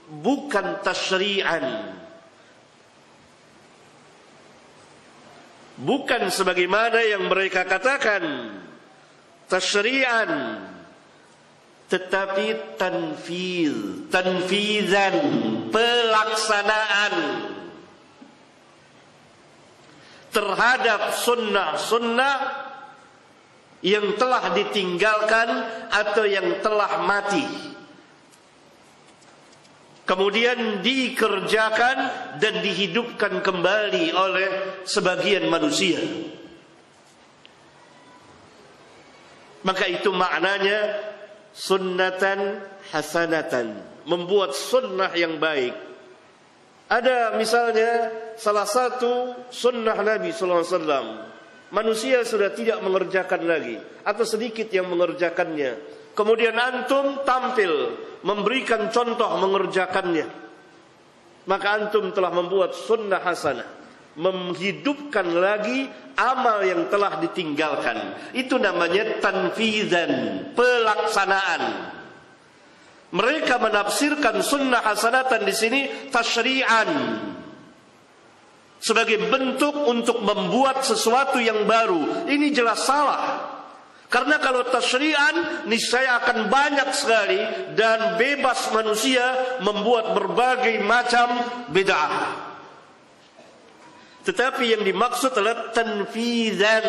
A: bukan tasyri'an, bukan sebagaimana yang mereka katakan tasyri'an, tetapi tanfizan, pelaksanaan terhadap sunnah-sunnah yang telah ditinggalkan atau yang telah mati, kemudian dikerjakan dan dihidupkan kembali oleh sebagian manusia. Maka itu maknanya sunnatan hasanatan, membuat sunnah yang baik. Ada misalnya salah satu sunnah Nabi SAW, manusia sudah tidak mengerjakan lagi atau sedikit yang mengerjakannya, kemudian antum tampil memberikan contoh mengerjakannya, maka antum telah membuat sunnah hasanah, menghidupkan lagi amal yang telah ditinggalkan. Itu namanya tanfizan, pelaksanaan. Mereka menafsirkan sunnah hasanatan di sini tasyri'an, sebagai bentuk untuk membuat sesuatu yang baru. Ini jelas salah. Karena kalau tasyri'an, niscaya akan banyak sekali dan bebas manusia membuat berbagai macam bid'ah. Tetapi yang dimaksud adalah tanfizan,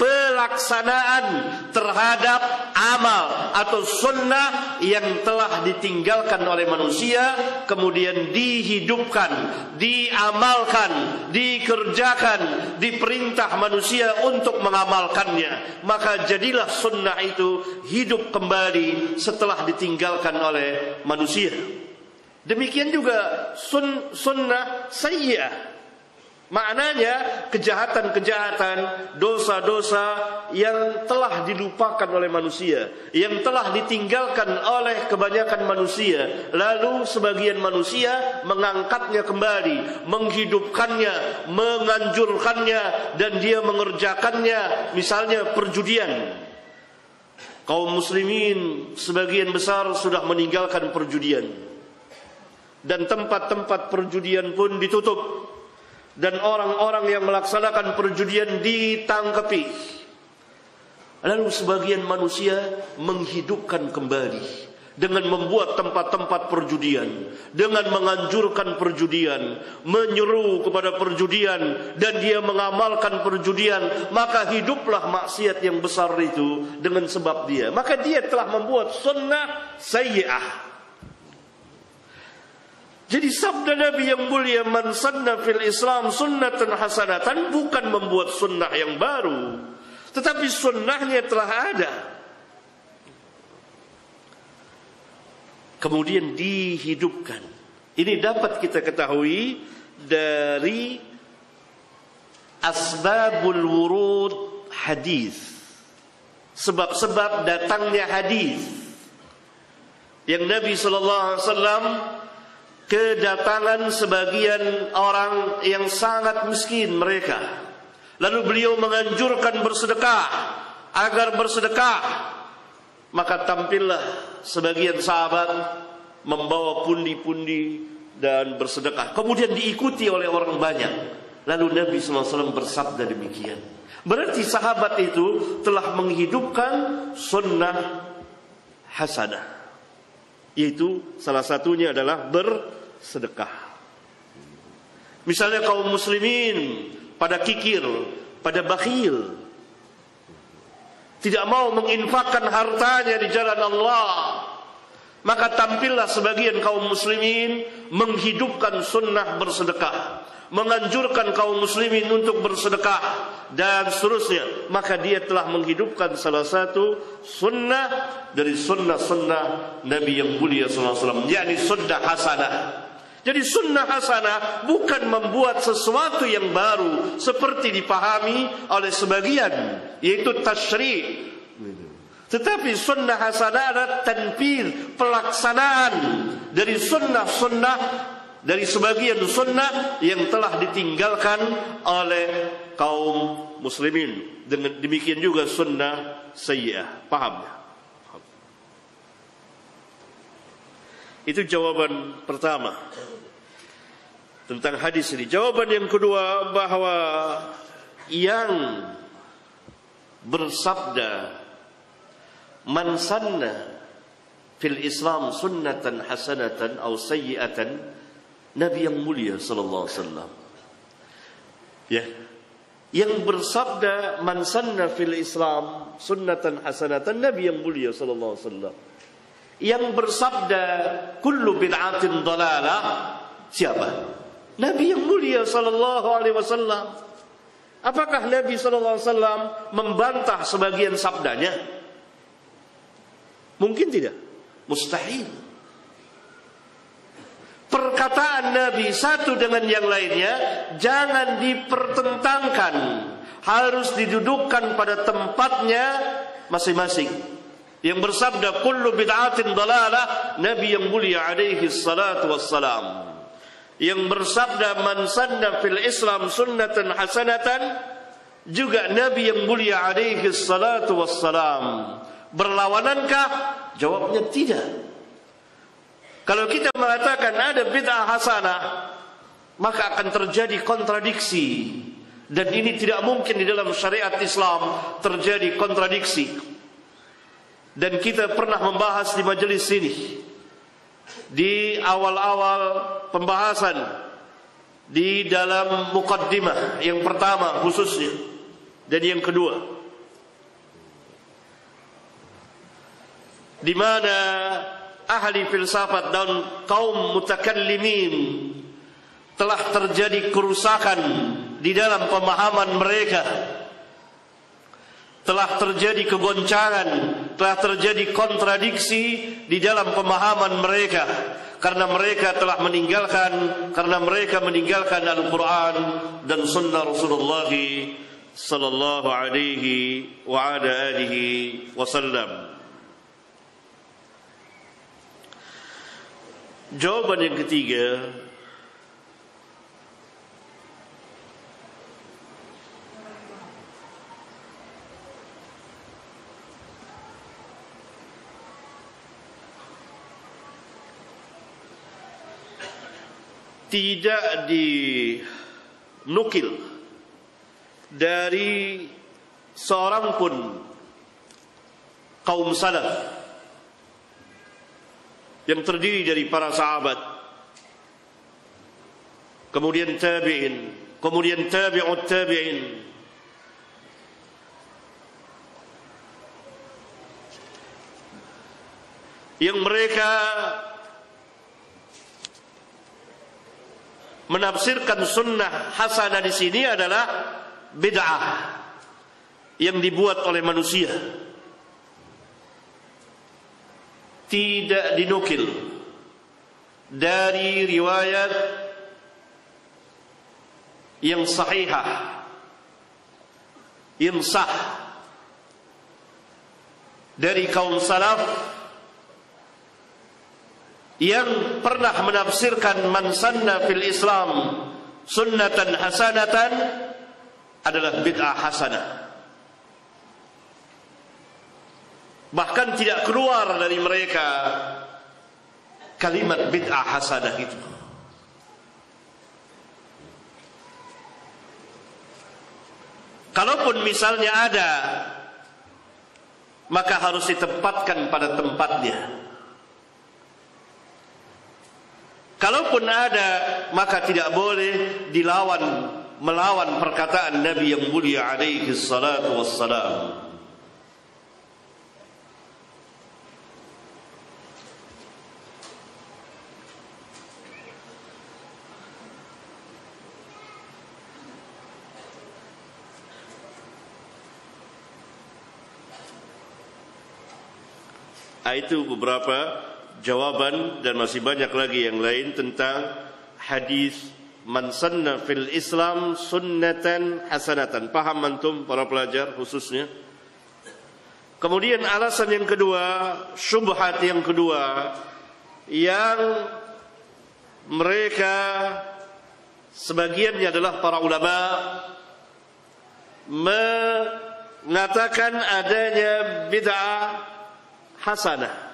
A: pelaksanaan terhadap amal atau sunnah yang telah ditinggalkan oleh manusia, kemudian dihidupkan, diamalkan, dikerjakan, diperintah manusia untuk mengamalkannya. Maka jadilah sunnah itu hidup kembali setelah ditinggalkan oleh manusia. Demikian juga sunnah sayyi'ah. Maknanya kejahatan-kejahatan, dosa-dosa yang telah dilupakan oleh manusia, yang telah ditinggalkan oleh kebanyakan manusia, lalu sebagian manusia mengangkatnya kembali, menghidupkannya, menganjurkannya, dan dia mengerjakannya. Misalnya perjudian. Kaum muslimin sebagian besar sudah meninggalkan perjudian, dan tempat-tempat perjudian pun ditutup, dan orang-orang yang melaksanakan perjudian ditangkapi. Lalu sebagian manusia menghidupkan kembali dengan membuat tempat-tempat perjudian, dengan menganjurkan perjudian, menyeru kepada perjudian, dan dia mengamalkan perjudian. Maka hiduplah maksiat yang besar itu dengan sebab dia. Maka dia telah membuat sunnah sayyi'ah. Jadi sabda Nabi yang mulia, man sanna fil Islam sunnatan hasanatan, bukan membuat sunnah yang baru, tetapi sunnahnya telah ada, kemudian dihidupkan. Ini dapat kita ketahui dari asbabul wurud hadis, sebab-sebab datangnya hadis yang Nabi SAW kedatangan sebagian orang yang sangat miskin mereka. Lalu beliau menganjurkan bersedekah, agar bersedekah. Maka tampillah sebagian sahabat membawa pundi-pundi dan bersedekah. Kemudian diikuti oleh orang banyak. Lalu Nabi SAW bersabda demikian. Berarti sahabat itu telah menghidupkan sunnah hasanah, yaitu salah satunya adalah bersedekah. Misalnya kaum muslimin pada kikir, pada bakhil, tidak mau menginfakkan hartanya di jalan Allah, maka tampillah sebagian kaum muslimin menghidupkan sunnah bersedekah, menganjurkan kaum muslimin untuk bersedekah, dan seterusnya. Maka dia telah menghidupkan salah satu sunnah dari sunnah-sunnah Nabi yang mulia SAW, yakni sunnah hasanah. Jadi sunnah hasanah bukan membuat sesuatu yang baru seperti dipahami oleh sebagian, yaitu tasyri'. Tetapi sunnah hasanah adalah tanfir, pelaksanaan dari sunnah-sunnah, dari sebagian sunnah yang telah ditinggalkan oleh kaum muslimin. Dengan demikian juga sunnah sayyi'ah. Paham? Itu jawaban pertama tentang hadis ini. Jawaban yang kedua, bahwa yang bersabda man sanna fil Islam sunnatan hasanatan atau sayyi'atan, Nabi yang mulia sallallahu alaihi wasallam. Ya. Yang bersabda man sanna fil Islam sunnatan hasanatan, Nabi yang mulia sallallahu alaihi wasallam. Yang bersabda kullu bid'atin dalalah, siapa? Nabi yang mulia sallallahu alaihi wasallam. Apakah Nabi sallallahu alaihi wasallam membantah sebagian sabdanya? Mungkin tidak. Mustahil. Perkataan Nabi satu dengan yang lainnya jangan dipertentangkan, harus didudukkan pada tempatnya masing-masing. Yang bersabda kullu bid'atin dalalah, Nabi yang mulia alaihi salatu wassalam. Yang bersabda man sanna fil Islam sunnatan hasanatan, juga Nabi yang mulia alaihi salatu wassalam. Berlawanankah? Jawabnya tidak. Kalau kita mengatakan ada bid'ah hasanah, maka akan terjadi kontradiksi. Dan ini tidak mungkin di dalam syariat Islam terjadi kontradiksi. Dan kita pernah membahas di majelis ini, di awal-awal pembahasan, di dalam muqaddimah yang pertama khususnya, dan yang kedua, di mana ahli filsafat dan kaum mutakallimin telah terjadi kerusakan di dalam pemahaman mereka, telah terjadi kegoncangan, telah terjadi kontradiksi di dalam pemahaman mereka, karena mereka meninggalkan Al-Quran dan Sunnah Rasulullah sallallahu alaihi wa ala alihi wasallam. Jawaban yang ketiga, tidak dinukil dari seorang pun kaum salaf yang terdiri dari para sahabat, kemudian tabi'in, kemudian tabi'ut tabi'in, yang mereka menafsirkan sunnah hasanah di sini adalah bid'ah yang dibuat oleh manusia. Tidak dinukil dari riwayat yang sahihah, yang sah dari kaum salaf yang pernah menafsirkan man sanna fil Islam sunnatan hasanatan adalah bid'ah hasanah. Bahkan tidak keluar dari mereka kalimat bid'ah hasanah itu. Kalaupun misalnya ada, maka harus ditempatkan pada tempatnya. Kalaupun ada, maka tidak boleh melawan perkataan Nabi yang mulia alaihi salatu wassalam. Itu beberapa jawaban, dan masih banyak lagi yang lain tentang hadis man sanna fil Islam sunnatan hasanatan. Paham antum para pelajar khususnya? Kemudian alasan yang kedua, syubhat yang kedua, yang mereka sebagiannya adalah para ulama mengatakan adanya bid'ah hasanah.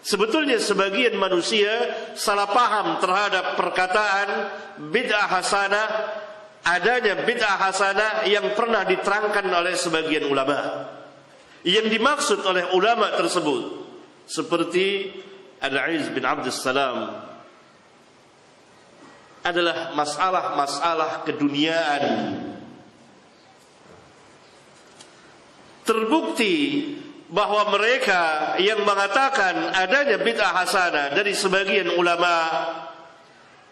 A: Sebetulnya sebagian manusia salah paham terhadap perkataan bid'ah hasanah adanya bid'ah hasanah yang pernah diterangkan oleh sebagian ulama. Yang dimaksud oleh ulama tersebut seperti Al-Izz bin Abdus Salam adalah masalah-masalah keduniaan. Terbukti bahwa mereka yang mengatakan adanya bid'ah hasanah dari sebagian ulama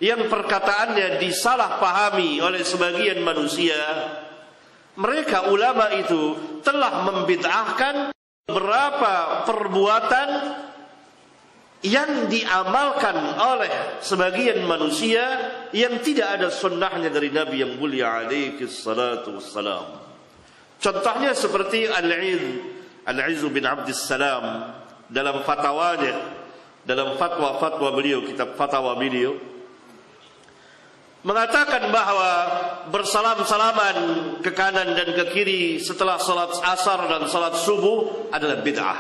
A: yang perkataannya disalahpahami oleh sebagian manusia, mereka ulama itu telah membid'ahkan beberapa perbuatan yang diamalkan oleh sebagian manusia yang tidak ada sunnahnya dari Nabi yang mulia alaihi salatu wassalam. Contohnya seperti Al-Izz bin Abdus Salam dalam fatwanya, dalam fatwa beliau, kitab fatwa beliau, mengatakan bahwa bersalam-salaman ke kanan dan ke kiri setelah salat asar dan salat subuh adalah bid'ah.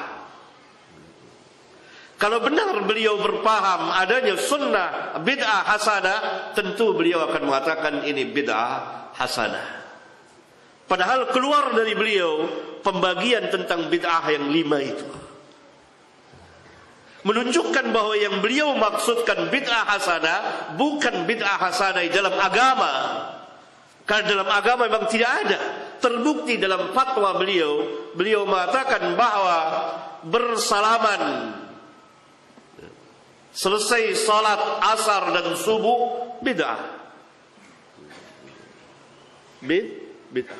A: Kalau benar beliau berpaham adanya sunnah bid'ah hasanah, tentu beliau akan mengatakan ini bid'ah hasanah. Padahal keluar dari beliau pembagian tentang bid'ah yang 5 itu, menunjukkan bahwa yang beliau maksudkan bid'ah hasanah bukan bid'ah hasanah dalam agama. Karena dalam agama memang tidak ada. Terbukti dalam fatwa beliau, beliau mengatakan bahwa bersalaman selesai salat asar dan subuh bid'ah.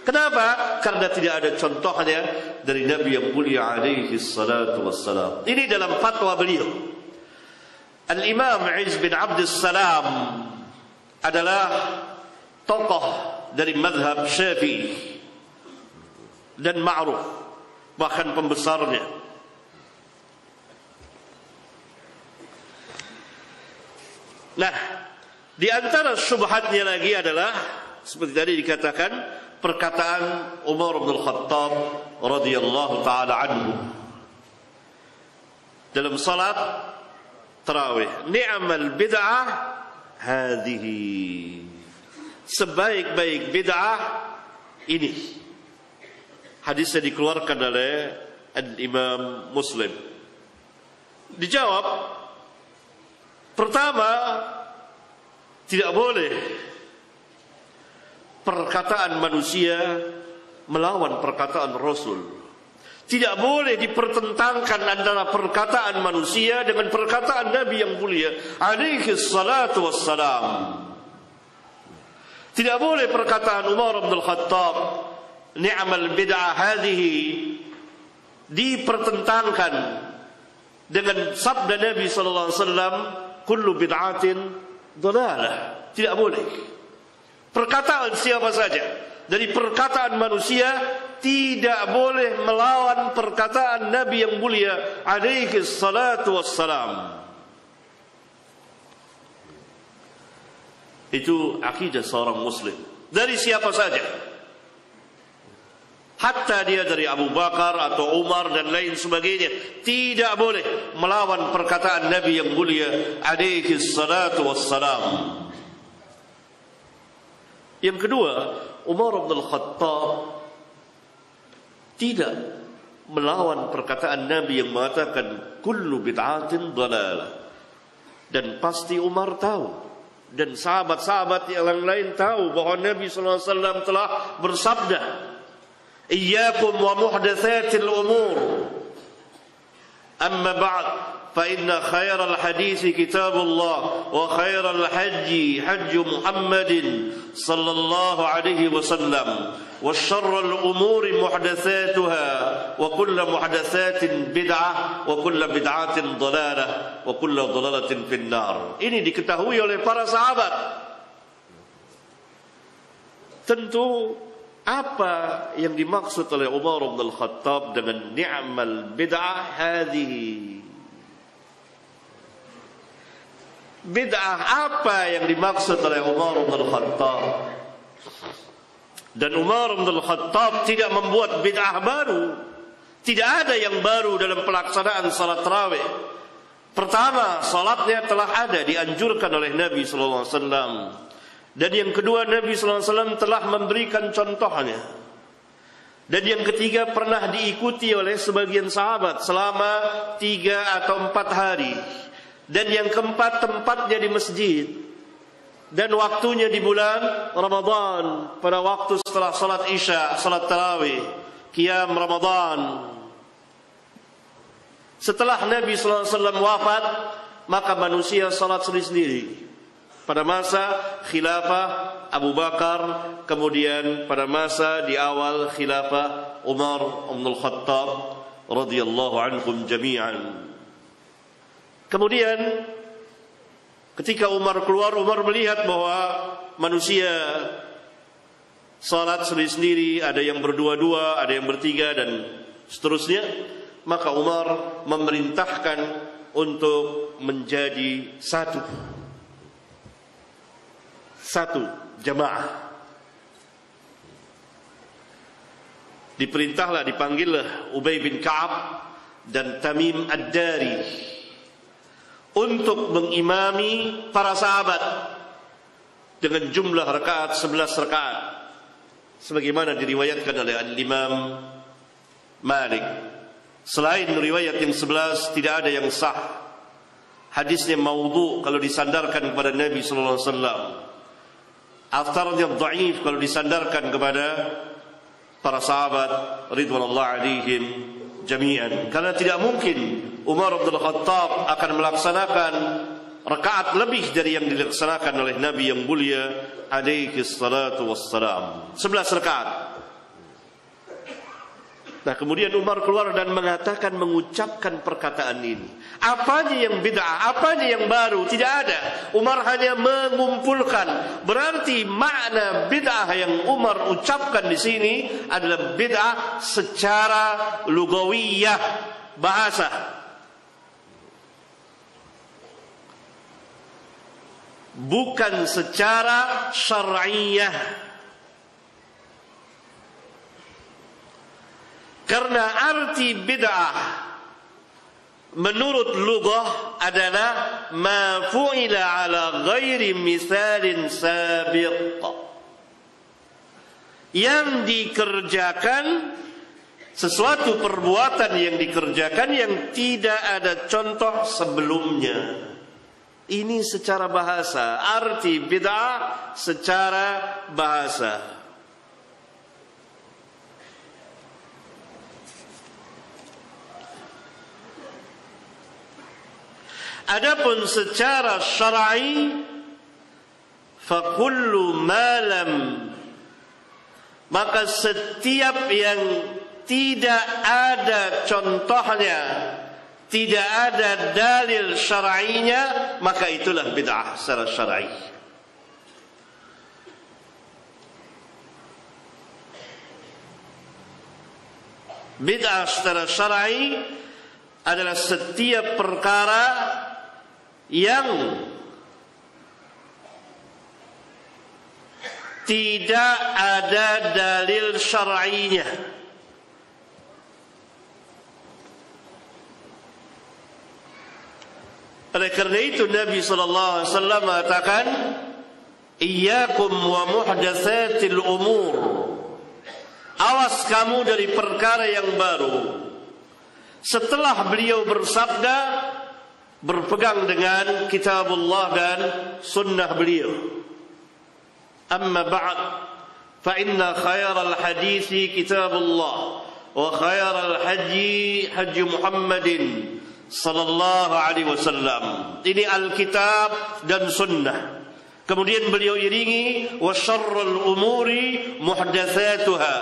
A: Kenapa? Karena tidak ada contohnya dari Nabi yang mulia alaihi salatu wassalam. Ini dalam fatwa beliau. Al-Imam Izz bin Abdus Salam adalah tokoh dari mazhab Syafi'i dan ma'ruf, bahkan pembesarnya. Nah, di antara syubhatnya lagi adalah seperti tadi dikatakan perkataan Umar bin Khattab radhiyallahu taala anhu dalam salat tarawih, ni'mal bid'ah hadhihi, sebaik-baik bid'ah ini. Hadisnya dikeluarkan oleh Al-Imam Muslim. Dijawab, pertama, tidak boleh perkataan manusia melawan perkataan Rasul. Tidak boleh dipertentangkan antara perkataan manusia dengan perkataan Nabi yang mulia alaihi salatu wassalam. Tidak boleh perkataan Umar bin Khattab ni'mal bid'ah hadhihi dipertentangkan dengan sabda Nabi sallallahu alaihi wasallam kullu bid'atin dhalalah. Tidak boleh. Perkataan siapa saja dari perkataan manusia tidak boleh melawan perkataan Nabi yang mulia alaihi salatu wassalam. Itu akidah seorang muslim dari siapa saja, hatta dia dari Abu Bakar atau Umar dan lain sebagainya, tidak boleh melawan perkataan Nabi yang mulia alaihi salatu wassalam. Yang kedua, Umar bin Khattab tidak melawan perkataan Nabi yang mengatakan kullu bid'atin dhalalah. Dan pasti Umar tahu, dan sahabat-sahabat yang lain tahu bahwa Nabi sallallahu alaihi wasallam telah bersabda, "Iyyakum wa muhdatsatil umur. Amma ba'd, fa inna khairal hadits kitabullah wa khairal hajji hajju Muhammadin sallallahu alaihi wasallam wa syarrul umuri muhdatsatuha wa kullu muhdatsatin bid'ah wa kullu bid'atin dhalalah wa kullu dhalalatin finnar." Ini diketahui oleh para sahabat. Tentu apa yang dimaksud oleh Umar bin Khattab dengan ni'mal bid'ah hadhihi? Bid'ah apa yang dimaksud oleh Umar bin Khattab? Dan Umar bin Khattab tidak membuat bid'ah baru. Tidak ada yang baru dalam pelaksanaan salat tarawih. Pertama, salatnya telah ada dianjurkan oleh Nabi sallallahu alaihi wasallam. Dan yang kedua, Nabi SAW telah memberikan contohnya. Dan yang ketiga, pernah diikuti oleh sebagian sahabat selama 3 atau 4 hari. Dan yang keempat, tempatnya di masjid. Dan waktunya di bulan Ramadan, pada waktu setelah salat Isya, salat tarawih, qiyam Ramadan. Setelah Nabi SAW wafat, maka manusia salat sendiri-sendiri. Pada masa khilafah Abu Bakar, kemudian pada masa di awal khilafah Umar bin Khattab radhiyallahu anhum jami'an. Kemudian ketika Umar keluar, Umar melihat bahwa manusia salat sendiri-sendiri, ada yang berdua-dua, ada yang bertiga dan seterusnya. Maka Umar memerintahkan untuk menjadi satu jamaah. Diperintahlah, dipanggillah Ubay bin Ka'ab dan Tamim Ad-Dari untuk mengimami para sahabat dengan jumlah rakaat 11 rakaat, sebagaimana diriwayatkan oleh Al-Imam Malik. Selain riwayat yang 11, tidak ada yang sah. Hadisnya maudhu kalau disandarkan kepada Nabi sallallahu alaihi wasallam. Atsarnya dhaif kalau disandarkan kepada para sahabat ridwanullah alaihim jami'an. Karena tidak mungkin Umar bin Khattab akan melaksanakan rakaat lebih dari yang dilaksanakan oleh Nabi yang mulia alaihi salatu wassalam. 11 rakaat. Nah, kemudian Umar keluar dan mengucapkan perkataan ini. Apanya yang bid'ah, apanya yang baru? Tidak ada. Umar hanya mengumpulkan. Berarti makna bid'ah yang Umar ucapkan di sini adalah bid'ah secara lugawiyah, bahasa. Bukan secara syar'iyah. Karena arti bid'ah menurut lughah adalah ma fu'ila ala ghairi misalin sabiq, yang dikerjakan, sesuatu perbuatan yang dikerjakan yang tidak ada contoh sebelumnya. Ini secara bahasa, arti bid'ah secara bahasa. Adapun secara syar'i, fa kullu ma lam, maka setiap yang tidak ada contohnya, tidak ada dalil syar'inya, maka itulah bid'ah secara syar'i. Bid'ah secara syar'i adalah setiap perkara yang tidak ada dalil syar'inya. Oleh kerana itu Nabi SAW mengatakan, iyyakum wa muhdatsatil umur, awas kamu dari perkara yang baru. Setelah beliau bersabda, berpegang dengan kitabullah dan sunnah beliau. Amma ba'd, fa inna khairal hadithi kitabullah wa khairal haji haji Muhammadin sallallahu alaihi wasallam. Ini Alkitab dan sunnah. Kemudian beliau iringi wa syarrul umuri muhdatsatuha,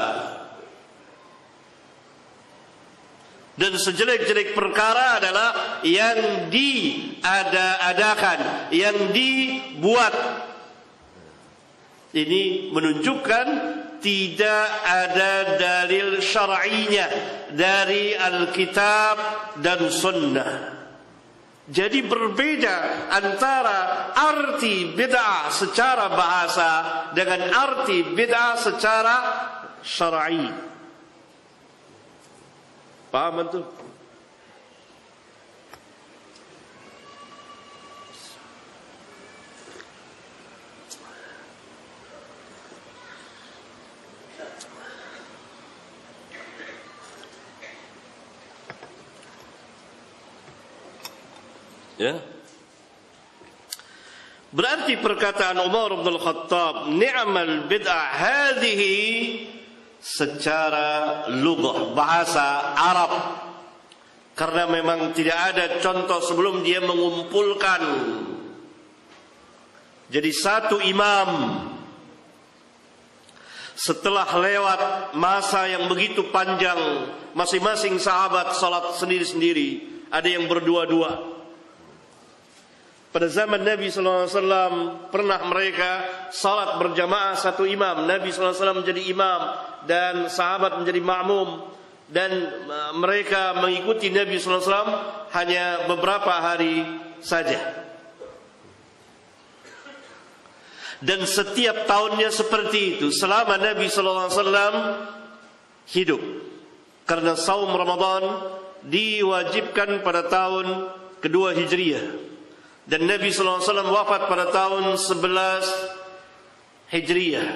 A: dan sejelek-jelek perkara adalah yang diada-adakan, yang dibuat. Ini menunjukkan tidak ada dalil syar'inya dari Alkitab dan Sunnah. Jadi berbeda antara arti bid'ah secara bahasa dengan arti bid'ah secara syar'i. Paham itu? Ya. Berarti perkataan Umar bin Al-Khattab, ni'mal bid'ah hadhihi, secara lughah bahasa Arab, karena memang tidak ada contoh sebelum dia mengumpulkan jadi satu imam setelah lewat masa yang begitu panjang. Masing-masing sahabat salat sendiri-sendiri, ada yang berdua-dua. Pada zaman Nabi SAW pernah mereka salat berjamaah satu imam. Nabi SAW menjadi imam dan sahabat menjadi makmum, dan mereka mengikuti Nabi SAW hanya beberapa hari saja. Dan setiap tahunnya seperti itu selama Nabi SAW hidup, karena saum Ramadan diwajibkan pada tahun kedua Hijriah. Dan Nabi SAW wafat pada tahun 11 Hijriah.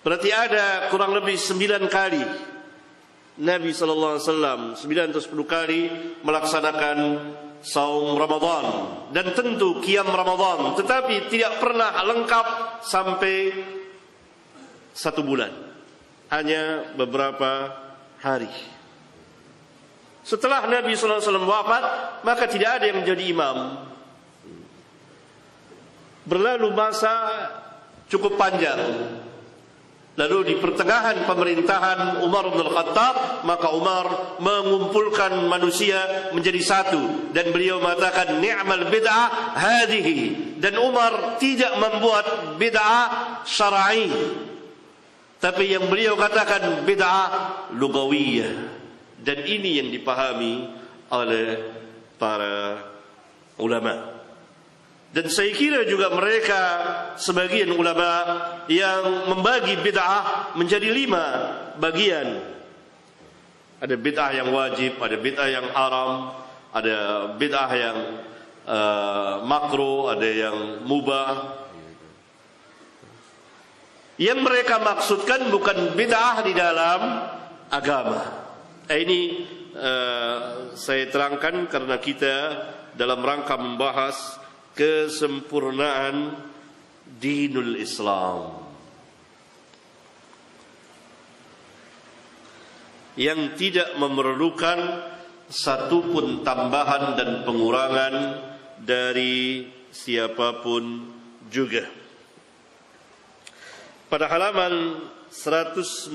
A: Berarti ada kurang lebih 9 kali Nabi SAW 9 atau 10 kali melaksanakan saum Ramadan, dan tentu qiyam Ramadan, tetapi tidak pernah lengkap sampai 1 bulan, hanya beberapa hari. Setelah Nabi SAW wafat, maka tidak ada yang menjadi imam. Berlalu masa cukup panjang. Lalu di pertengahan pemerintahan Umar bin Al-Khattab, maka Umar mengumpulkan manusia menjadi satu, dan beliau mengatakan ni'mal bid'ah hadhihi. Dan Umar tidak membuat bid'ah syar'i, tapi yang beliau katakan bid'ah lugawiyah. Dan ini yang dipahami oleh para ulama. Dan saya kira juga mereka sebagian ulama yang membagi bid'ah menjadi 5 bagian. Ada bid'ah yang wajib, ada bid'ah yang haram, ada bid'ah yang makruh, ada yang mubah. Yang mereka maksudkan bukan bid'ah di dalam agama. Ini saya terangkan karena kita dalam rangka membahas kesempurnaan dinul Islam yang tidak memerlukan satupun tambahan dan pengurangan dari siapapun juga. Pada halaman 192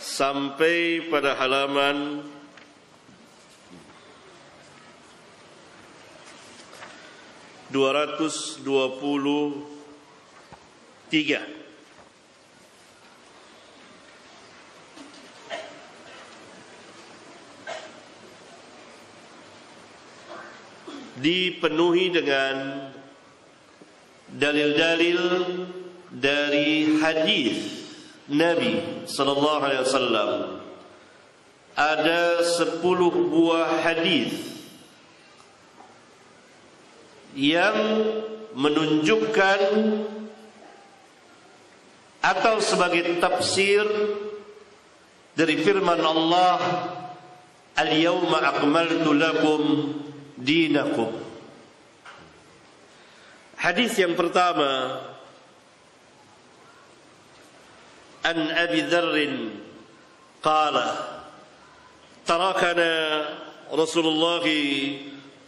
A: sampai pada halaman 223 dipenuhi dengan dalil-dalil dari hadis Nabi sallallahu alaihi wasallam. Ada 10 buah hadis yang menunjukkan atau sebagai tafsir dari firman Allah, al-yawma akmaltu lakum dinakum. Hadis yang pertama, an Abi Dzar qala tarakana Rasulullah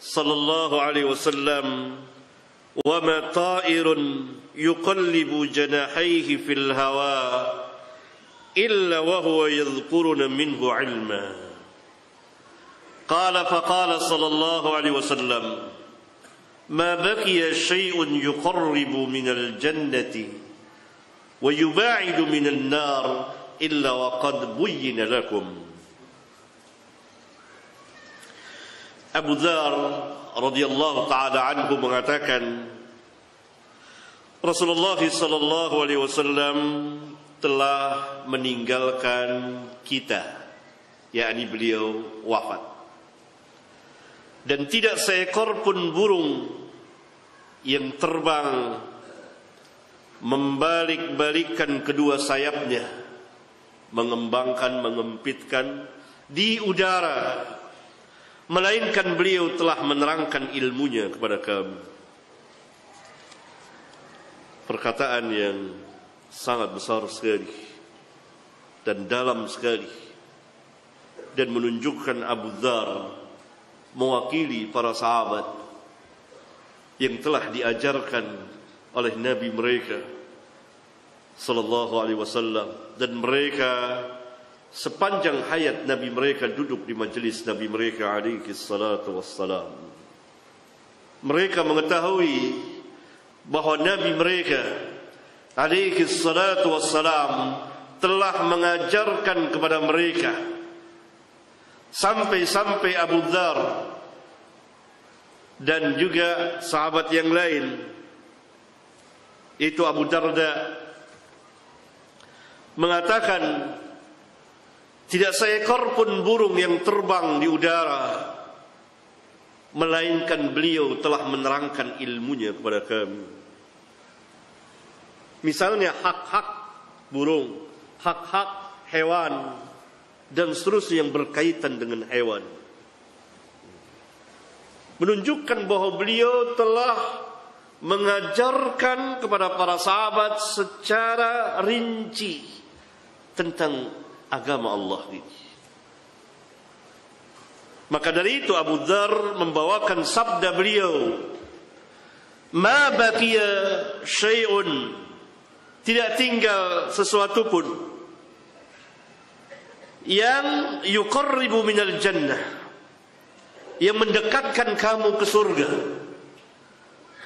A: sallallahu alaihi wasallam wa ma ta'irun yuqallibu janahaihi fil hawa illa wa huwa yadhkuruna minhu ilma. Qala faqala sallallahu alaihi wasallam ma baqiya shay'un yuqarribu minal jannati wa yuba'idu minan nar illa wa qad buyyina lakum. Abu Dzar radhiyallahu taala anhu mengatakan Rasulullah sallallahu alaihi wasallam telah meninggalkan kita, yakni beliau wafat, dan tidak seekor pun burung yang terbang membalik-balikkan kedua sayapnya, mengembangkan, mengempitkan di udara, melainkan beliau telah menerangkan ilmunya kepada kami. Perkataan yang sangat besar sekali dan dalam sekali, dan menunjukkan Abu Dzar mewakili para sahabat yang telah diajarkan oleh Nabi mereka sallallahu alaihi wasallam, dan mereka sepanjang hayat Nabi mereka duduk di majelis Nabi mereka alaihi salatu wassalam. Mereka mengetahui bahwa Nabi mereka alaihi salatu wassalam telah mengajarkan kepada mereka, sampai-sampai Abu Dzar dan juga sahabat yang lain, itu Abu Darda, mengatakan tidak seekor pun burung yang terbang di udara, melainkan beliau telah menerangkan ilmunya kepada kami. Misalnya hak-hak burung, hak-hak hewan, dan seterusnya yang berkaitan dengan hewan, menunjukkan bahwa beliau telah mengajarkan kepada para sahabat secara rinci tentang agama Allah ini. Maka dari itu Abu Dzar membawakan sabda beliau, "Ma baqiya syai'un," tidak tinggal sesuatu pun yang yuqarribu minal jannah, yang mendekatkan kamu ke surga,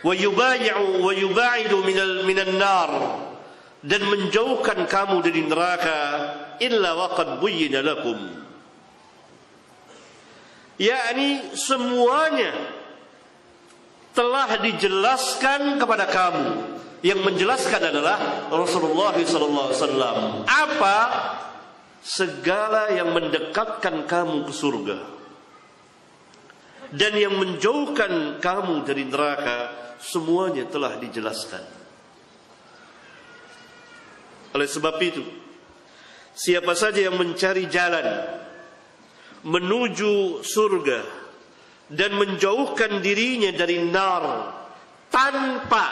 A: wa yuba'idu minan nar, dan menjauhkan kamu dari neraka, illa waqad buyyina lakum, yakni semuanya telah dijelaskan kepada kamu. Yang menjelaskan adalah Rasulullah sallallahu alaihi wasallam. Apa? Segala yang mendekatkan kamu ke surga dan yang menjauhkan kamu dari neraka, semuanya telah dijelaskan. Oleh sebab itu, siapa saja yang mencari jalan menuju surga dan menjauhkan dirinya dari nar tanpa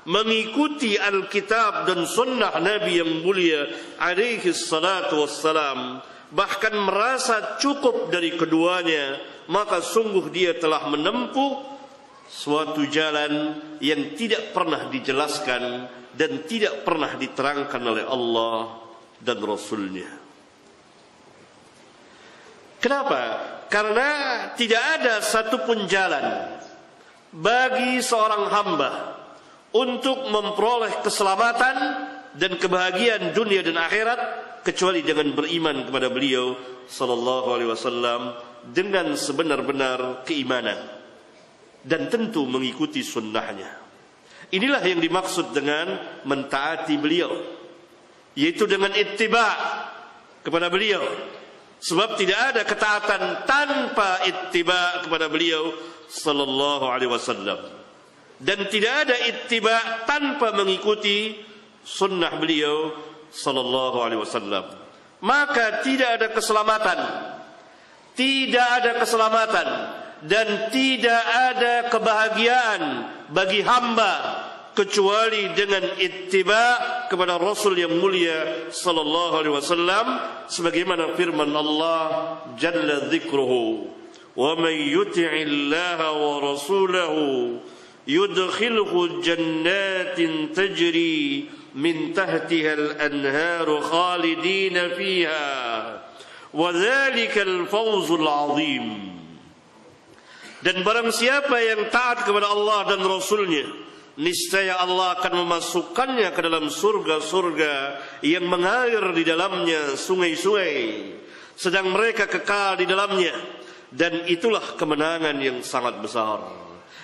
A: mengikuti Alkitab dan sunnah Nabi yang mulia alaihi salatu wassalam, bahkan merasa cukup dari keduanya, maka sungguh dia telah menempuh suatu jalan yang tidak pernah dijelaskan dan tidak pernah diterangkan oleh Allah dan Rasulnya. Kenapa? Karena tidak ada satupun jalan bagi seorang hamba untuk memperoleh keselamatan dan kebahagiaan dunia dan akhirat kecuali dengan beriman kepada beliau sallallahu alaihi wasallam dengan sebenar-benar keimanan dan tentu mengikuti sunnahnya. Inilah yang dimaksud dengan mentaati beliau, yaitu dengan ittiba kepada beliau. Sebab tidak ada ketaatan tanpa ittiba kepada beliau sallallahu alaihi wasallam, dan tidak ada ittiba tanpa mengikuti sunnah beliau sallallahu alaihi wasallam. Maka tidak ada keselamatan, tidak ada keselamatan dan tidak ada kebahagiaan bagi hamba kecuali dengan ittiba kepada Rasul yang mulia sallallahu alaihi wasallam, sebagaimana firman Allah jalla dzikruhu, wa man yuti'illaha wa rasulahu yudkhilhu jannatin tajri min tahtiha al-anharu khalidina fiha wa dzalikal fawzul azim. Dan barang siapa yang taat kepada Allah dan Rasulnya, niscaya Allah akan memasukkannya ke dalam surga-surga yang mengalir di dalamnya sungai-sungai, sedang mereka kekal di dalamnya, dan itulah kemenangan yang sangat besar.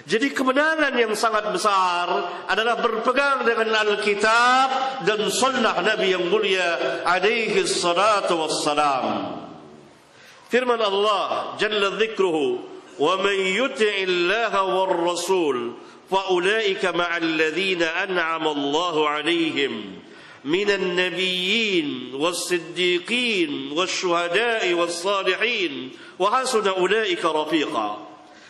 A: Jadi kemenangan yang sangat besar adalah berpegang dengan Alkitab dan sunnah Nabi yang mulia alaihi salatu wassalam. Firman Allah jalla dzikruhu, wa man yuti'illaha war rasul fa ulaika ma'al ladzina an'ama Allahu 'alaihim minan nabiyyin was-siddiqin wasyuhada'i was-salihin wa hasuna ulaika rafiqa.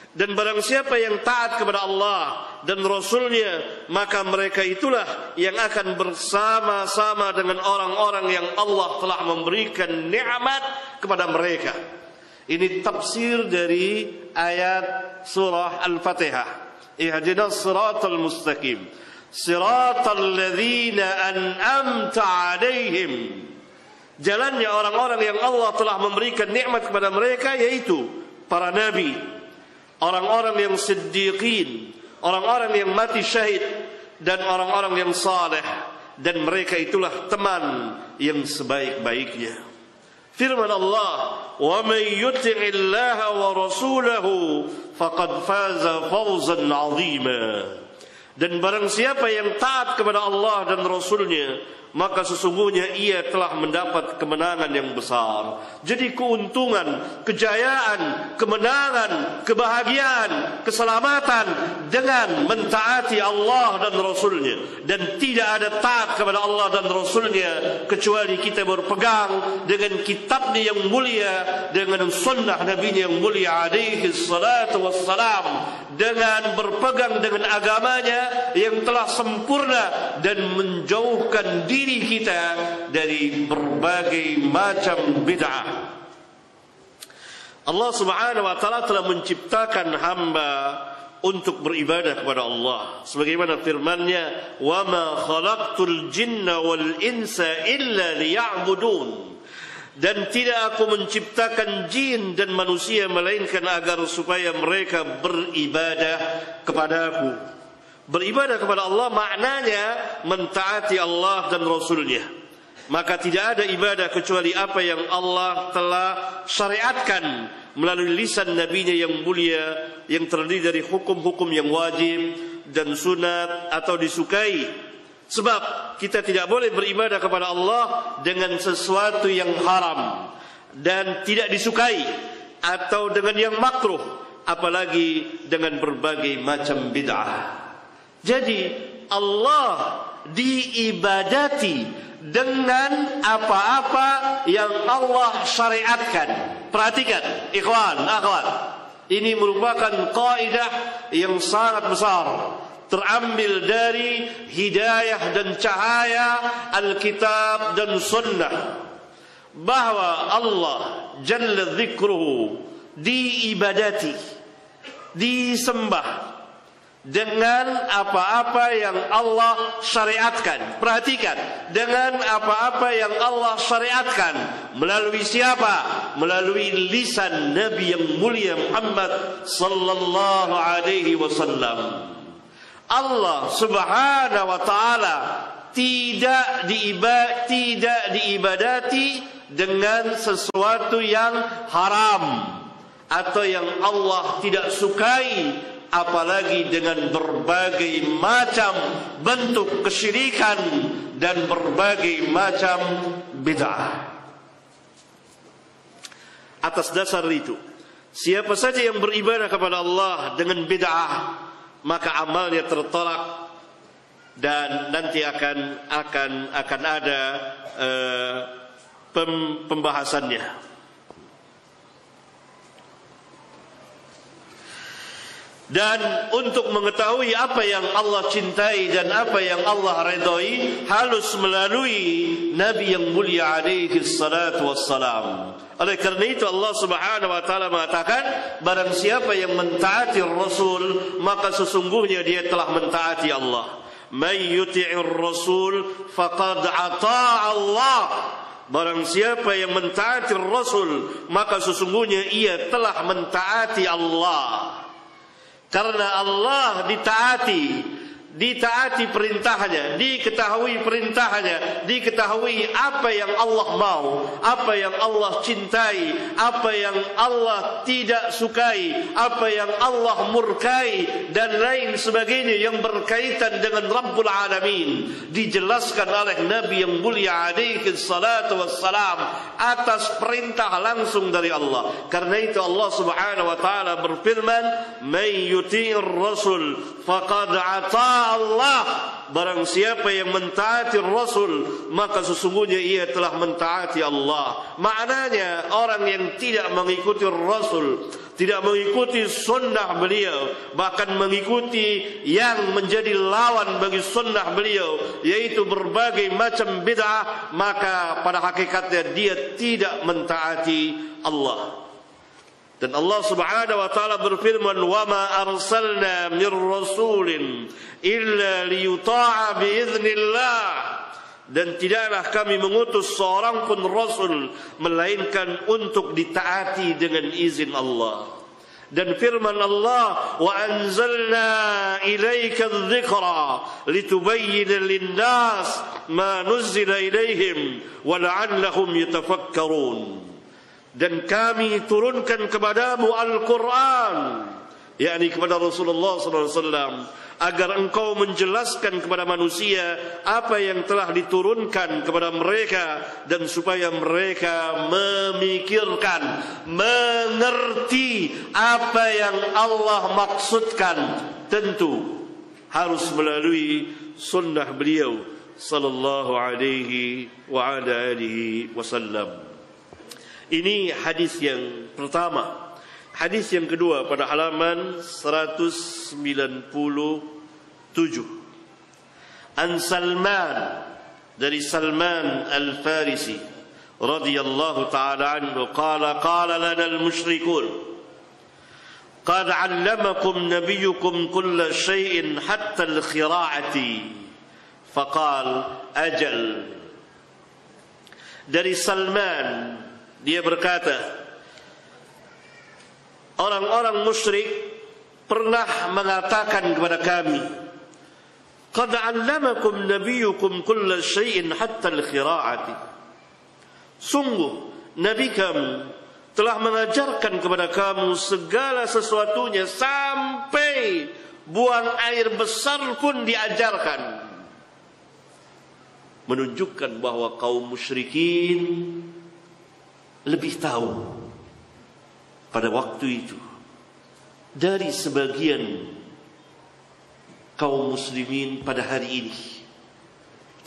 A: Dan barang siapa yang taat kepada Allah dan Rasulnya, maka mereka itulah yang akan bersama-sama dengan orang-orang yang Allah telah memberikan nikmat kepada mereka. Ini tafsir dari ayat surah Al-Fatihah. Ihdinas siratal mustaqim, siratal ladzina an'amta 'alaihim. Jalannya orang-orang yang Allah telah memberikan nikmat kepada mereka, yaitu para nabi, orang-orang yang siddiqin, orang-orang yang mati syahid, dan orang-orang yang saleh, dan mereka itulah teman yang sebaik-baiknya. Firman Allah, "Wa may yuti'illaha wa rasulahu faqad faza fawzan 'azima." Dan barang siapa yang taat kepada Allah dan Rasulnya, maka sesungguhnya ia telah mendapat kemenangan yang besar. Jadi keuntungan, kejayaan, kemenangan, kebahagiaan, keselamatan dengan mentaati Allah dan Rasulnya. Dan tidak ada taat kepada Allah dan Rasulnya kecuali kita berpegang dengan kitabnya yang mulia, dengan sunnah Nabi yang mulia alaihi salatu wassalam, dengan berpegang dengan agamanya yang telah sempurna, dan menjauhkan diri kita dari berbagai macam bid'ah. Allah Subhanahu wa taala telah menciptakan hamba untuk beribadah kepada Allah, sebagaimana firman-Nya, "Wa ma khalaqtul jinna wal insa illa liya'budun." Dan tidak aku menciptakan jin dan manusia melainkan agar supaya mereka beribadah kepadaku. Beribadah kepada Allah maknanya mentaati Allah dan Rasulnya. Maka tidak ada ibadah kecuali apa yang Allah telah syariatkan melalui lisan Nabi-Nya yang mulia, yang terdiri dari hukum-hukum yang wajib dan sunat atau disukai. Sebab kita tidak boleh beribadah kepada Allah dengan sesuatu yang haram dan tidak disukai, atau dengan yang makruh, apalagi dengan berbagai macam bid'ah. Jadi Allah diibadati dengan apa-apa yang Allah syariatkan. Perhatikan ikhwan, akhwat, ini merupakan kaidah yang sangat besar, terambil dari hidayah dan cahaya Alkitab dan Sunnah, bahwa Allah Jalla Dzikruhu diibadati, disembah dengan apa-apa yang Allah syariatkan. Perhatikan, dengan apa-apa yang Allah syariatkan. Melalui siapa? Melalui lisan Nabi yang mulia Muhammad sallallahu alaihi wasallam. Allah Subhanahu wa taala tidak diibadati dengan sesuatu yang haram atau yang Allah tidak sukai, apalagi dengan berbagai macam bentuk kesyirikan dan berbagai macam bid'ah. Atas dasar itu, siapa saja yang beribadah kepada Allah dengan bid'ah, maka amalnya tertolak, dan nanti akan ada pembahasannya. Dan untuk mengetahui apa yang Allah cintai dan apa yang Allah redai, harus melalui Nabi yang mulia alaihi salatu wassalam. Oleh kerana itu Allah Subhanahu wa taala mengatakan, barang siapa yang mentaati Rasul, maka sesungguhnya dia telah mentaati Allah. May yuti'ir Rasul faqad ata'a Allah. Barang siapa yang mentaati Rasul, maka sesungguhnya ia telah mentaati Allah. Karena Allah ditaati perintahnya, diketahui perintahnya, diketahui apa yang Allah mau, apa yang Allah cintai, apa yang Allah tidak sukai, apa yang Allah murkai, dan lain sebagainya yang berkaitan dengan Rabbul Alamin, dijelaskan oleh Nabi yang mulia alaihi salatu wassalam atas perintah langsung dari Allah. Karena itu Allah Subhanahu wa taala berfirman, "May yuti'ir Rasul faqad ata Allah. Barang siapa yang mentaati Rasul, maka sesungguhnya ia telah mentaati Allah. Maknanya orang yang tidak mengikuti Rasul, tidak mengikuti sunnah beliau, bahkan mengikuti yang menjadi lawan bagi sunnah beliau, yaitu berbagai macam bid'ah, maka pada hakikatnya dia tidak mentaati Allah. Dan Allah Subhanahu wa taala berfirman, "Wa ma arsalna mir rasulin illa liyuta'a biiznillah." Dan tidaklah kami mengutus seorang pun rasul melainkan untuk ditaati dengan izin Allah. Dan firman Allah, "Wa anzalna ilaika adh-dhikra litubayyana lin-nas ma nuzila ilaihim wa la'allahum yatafakkarun." Dan kami turunkan kepadamu Al-Quran, yakni kepada Rasulullah SAW, agar engkau menjelaskan kepada manusia apa yang telah diturunkan kepada mereka, dan supaya mereka memikirkan, mengerti apa yang Allah maksudkan. Tentu harus melalui sunnah beliau sallallahu alaihi wa ala alihi wasallam. Ini hadis yang pertama. Hadis yang kedua pada halaman 197. An Salman, dari Salman Al-Farisi radhiyallahu ta'ala anhu, qala lana al-musyrikun qad 'allamakum nabiyyukum kulla shay'in hatta al-khira'ati. Faqal ajal. Dari Salman, dia berkata, orang-orang musyrik pernah mengatakan kepada kami, qad 'allamakum nabiyyukum kulla shay'in hatta al-khira'ati. Sungguh nabi kamu telah mengajarkan kepada kamu segala sesuatunya, sampai buang air besar pun diajarkan. Menunjukkan bahwa kaum musyrikin lebih tahu pada waktu itu dari sebagian kaum muslimin pada hari ini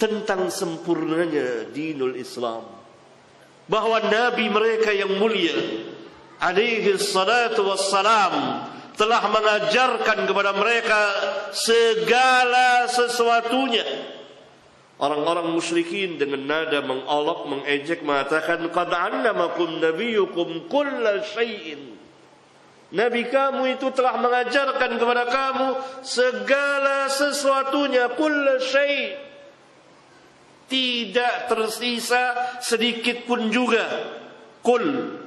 A: tentang sempurnanya dinul Islam, bahwa nabi mereka yang mulia alaihi salatu wassalam telah mengajarkan kepada mereka segala sesuatunya. Orang-orang musyrikin dengan nada mengolok, mengejek, mengatakan, qad 'allamakum nabiyyukum kulla syai'in. Nabi kamu itu telah mengajarkan kepada kamu segala sesuatunya, kulla syai'. Tidak tersisa sedikit pun juga. Kul,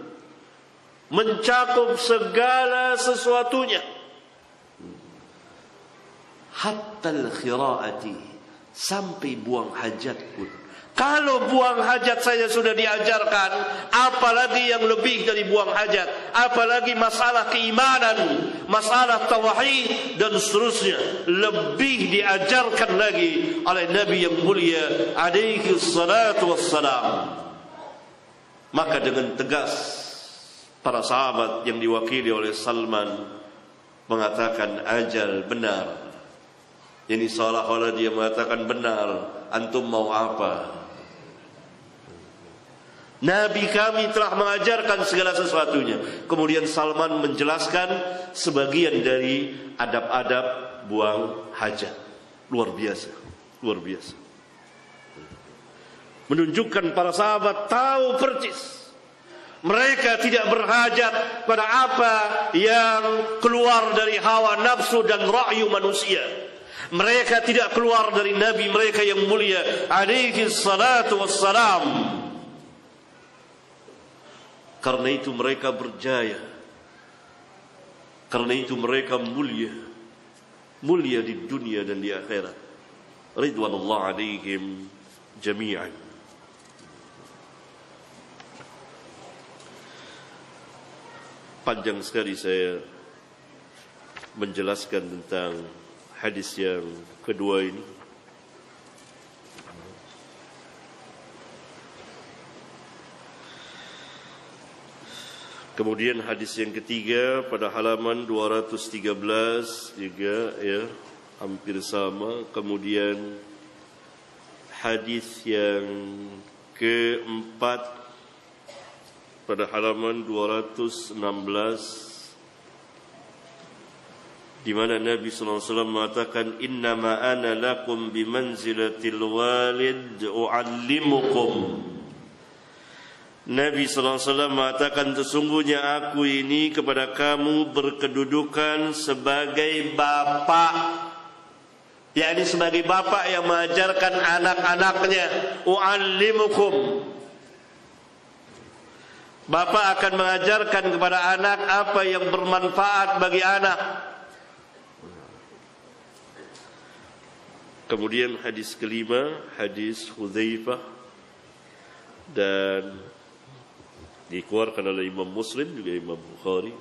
A: mencakup segala sesuatunya. Hatta al-khira'ati, sampai buang hajat pun. Kalau buang hajat saja sudah diajarkan, apalagi yang lebih dari buang hajat, apalagi masalah keimanan, masalah tauhid dan seterusnya, lebih diajarkan lagi oleh Nabi yang mulia alaihi salatu wassalam. Maka dengan tegas para sahabat yang diwakili oleh Salman mengatakan, ajal, benar. Ini seolah-olah dia mengatakan, benar, antum mau apa? Nabi kami telah mengajarkan segala sesuatunya. Kemudian Salman menjelaskan sebagian dari adab-adab buang hajat. Luar biasa, luar biasa. Menunjukkan para sahabat tahu percis. Mereka tidak berhajat pada apa yang keluar dari hawa nafsu dan ra'yu manusia. Mereka tidak keluar dari Nabi mereka yang mulia alaihi salatu wassalam. Karena itu mereka berjaya. Karena itu mereka mulia. Mulia di dunia dan di akhirat. Ridwanullah alaihim jami'an. Panjang sekali saya menjelaskan tentang hadis yang kedua ini. Kemudian hadis yang ketiga pada halaman 213 juga ya, hampir sama. Kemudian hadis yang keempat pada halaman 216 di mana Nabi sallallahu alaihi wasallam mengatakan, innama ana lakum bimanzilatil walid uallimukum. Nabi sallallahu alaihi wasallam mengatakan, sesungguhnya aku ini kepada kamu berkedudukan sebagai bapak, yakni sebagai bapak yang mengajarkan anak-anaknya. Uallimukum, bapak akan mengajarkan kepada anak apa yang bermanfaat bagi anak. Kemudian hadis kelima, hadis Hudzaifah, dan dikeluarkan oleh Imam Muslim juga Imam Bukhari.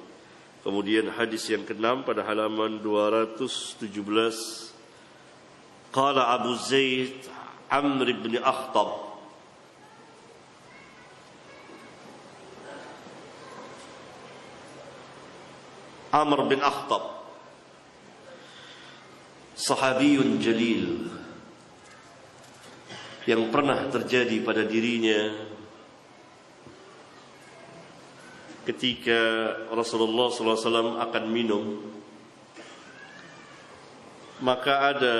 A: Kemudian hadis yang keenam pada halaman 217, qala Abu Zaid Amr bin Akhtab, Amr bin Akhtab, sahabiyun jalil yang pernah terjadi pada dirinya ketika Rasulullah SAW akan minum, maka ada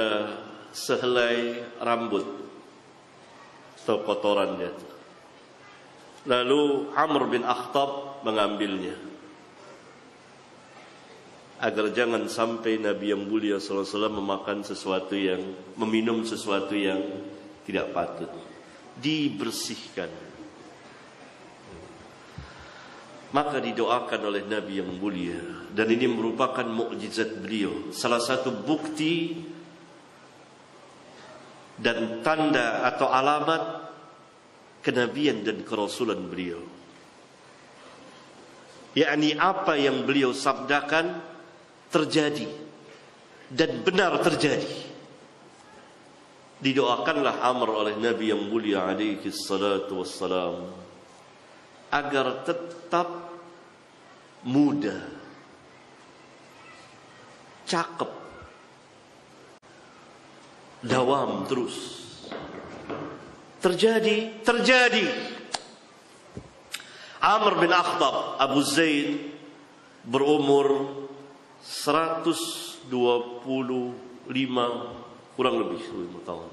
A: sehelai rambut atau kotorannya. Lalu Amr bin Akhtab mengambilnya agar jangan sampai Nabi yang mulia SAW memakan sesuatu yang, meminum sesuatu yang tidak patut. Dibersihkan. Maka didoakan oleh Nabi yang mulia, dan ini merupakan mukjizat beliau, salah satu bukti dan tanda atau alamat kenabian dan kerasulan beliau. Yakni apa yang beliau sabdakan terjadi dan benar terjadi. Didoakanlah Amr oleh Nabi yang mulia alaihi salatu wassalam agar tetap muda, cakep, dawam terus. Terjadi. Amr bin Akhtab, Abu Zaid, berumur 125 kurang lebih 5 tahun.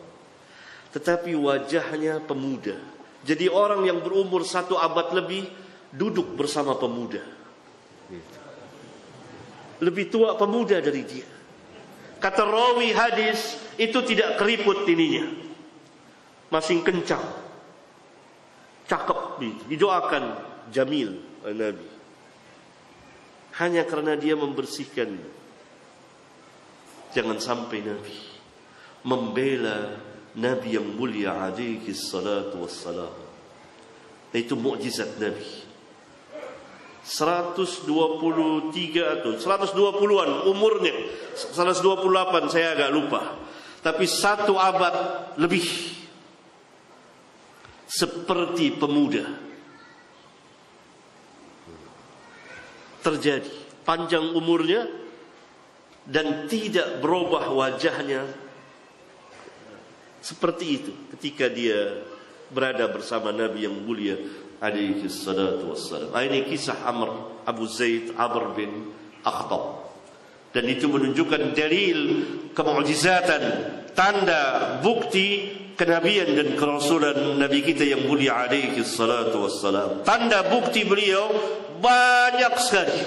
A: Tetapi wajahnya pemuda. Jadi orang yang berumur 1 abad lebih duduk bersama pemuda. Lebih tua pemuda dari dia. Kata rawi hadis, itu tidak keriput ininya, masih kencang, cakep. Didoakan jamil oleh Nabi hanya karena dia membersihkan. Jangan sampai Nabi membela Nabi yang mulia alaihi salatu wassalam. Itu mukjizat Nabi. 123 atau 120-an umurnya, 128 saya agak lupa, tapi 1 abad lebih seperti pemuda. Terjadi panjang umurnya dan tidak berubah wajahnya seperti itu ketika dia berada bersama Nabi yang mulia alaihi salatu wassalam. Ini kisah Abu Zaid Amr bin Akhtab, dan itu menunjukkan dalil kemukjizatan, tanda bukti kenabian dan kerasulan Nabi kita yang mulia alaihi salatu wassalam. Tanda bukti beliau banyak sekali.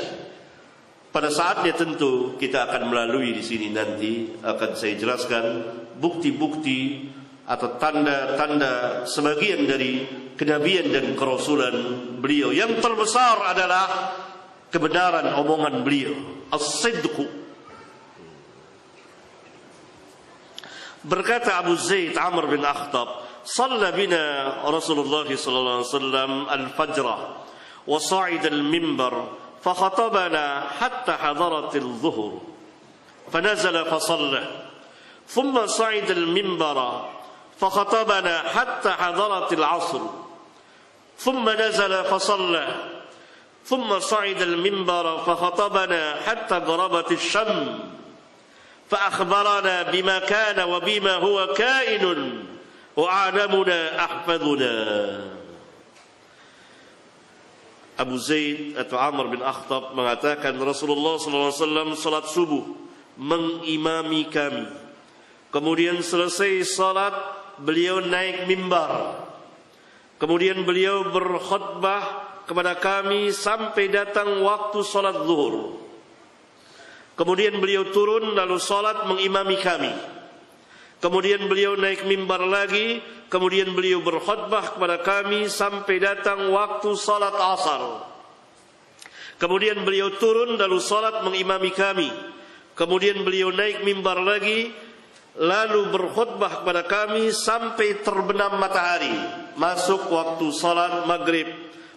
A: Pada saatnya tentu kita akan melalui di sini, nanti akan saya jelaskan bukti-bukti atau tanda-tanda sebagian dari kenabian dan kerasulan beliau. Yang terbesar adalah kebenaran omongan beliau, as-sidqu. Berkata Abu Zaid Amr bin Akhtab, "Shalla bina Rasulullah sallallahu alaihi wasallam al-fajr wa sa'ida al-minbar فخطبنا حتى حضرت الظهر فنزل فصلى ثم صعد المنبر فخطبنا حتى حضرت العصر ثم نزل فصلى ثم صعد المنبر فخطبنا حتى غربت الشمس فأخبرنا بما كان وبما هو كائن وأعلمنا أحفظنا. Abu Zaid atau Amr bin Akhtab mengatakan Rasulullah SAW salat subuh mengimami kami. Kemudian selesai salat beliau naik mimbar. Kemudian beliau berkhutbah kepada kami sampai datang waktu salat zuhur. Kemudian beliau turun lalu salat mengimami kami. Kemudian beliau naik mimbar lagi. Kemudian beliau berkhutbah kepada kami sampai datang waktu salat asar. Kemudian beliau turun lalu salat mengimami kami. Kemudian beliau naik mimbar lagi lalu berkhutbah kepada kami sampai terbenam matahari. Masuk waktu salat maghrib.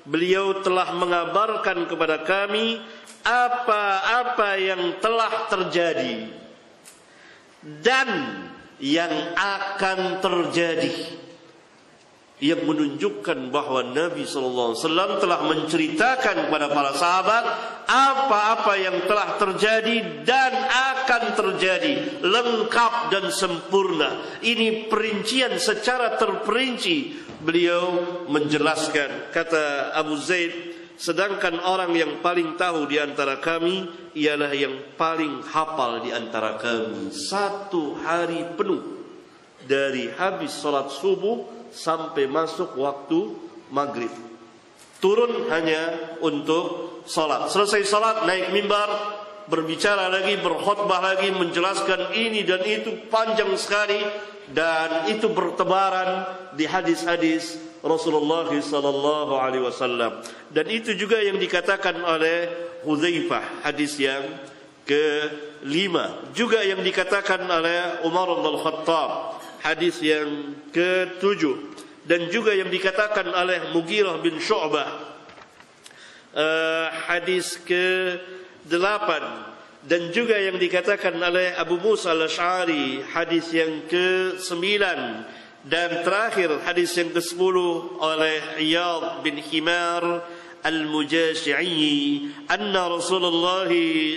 A: Beliau telah mengabarkan kepada kami apa-apa yang telah terjadi dan yang akan terjadi, yang menunjukkan bahwa Nabi SAW telah menceritakan kepada para sahabat apa-apa yang telah terjadi dan akan terjadi, lengkap dan sempurna. Ini perincian secara terperinci beliau menjelaskan. Kata Abu Zaid, sedangkan orang yang paling tahu di antara kami ialah yang paling hafal di antara kami. 1 hari penuh dari habis salat subuh sampai masuk waktu maghrib, turun hanya untuk salat. Selesai salat naik mimbar, berbicara lagi, berkhutbah lagi, menjelaskan ini dan itu panjang sekali, dan itu bertebaran di hadis-hadis Rasulullah sallallahu alaihi wasallam. Dan itu juga yang dikatakan oleh Hudzaifah, hadis yang ke-5, juga yang dikatakan oleh Umar bin Khattab, hadis yang ke-7, dan juga yang dikatakan oleh Mughirah bin Syu'bah, hadis ke-8, dan juga yang dikatakan oleh Abu Musa al-Ash'ari, hadis yang ke-9, dan terakhir hadis yang ke-10 oleh Iyad bin Himar al-Mujashi'i, anna Rasulullah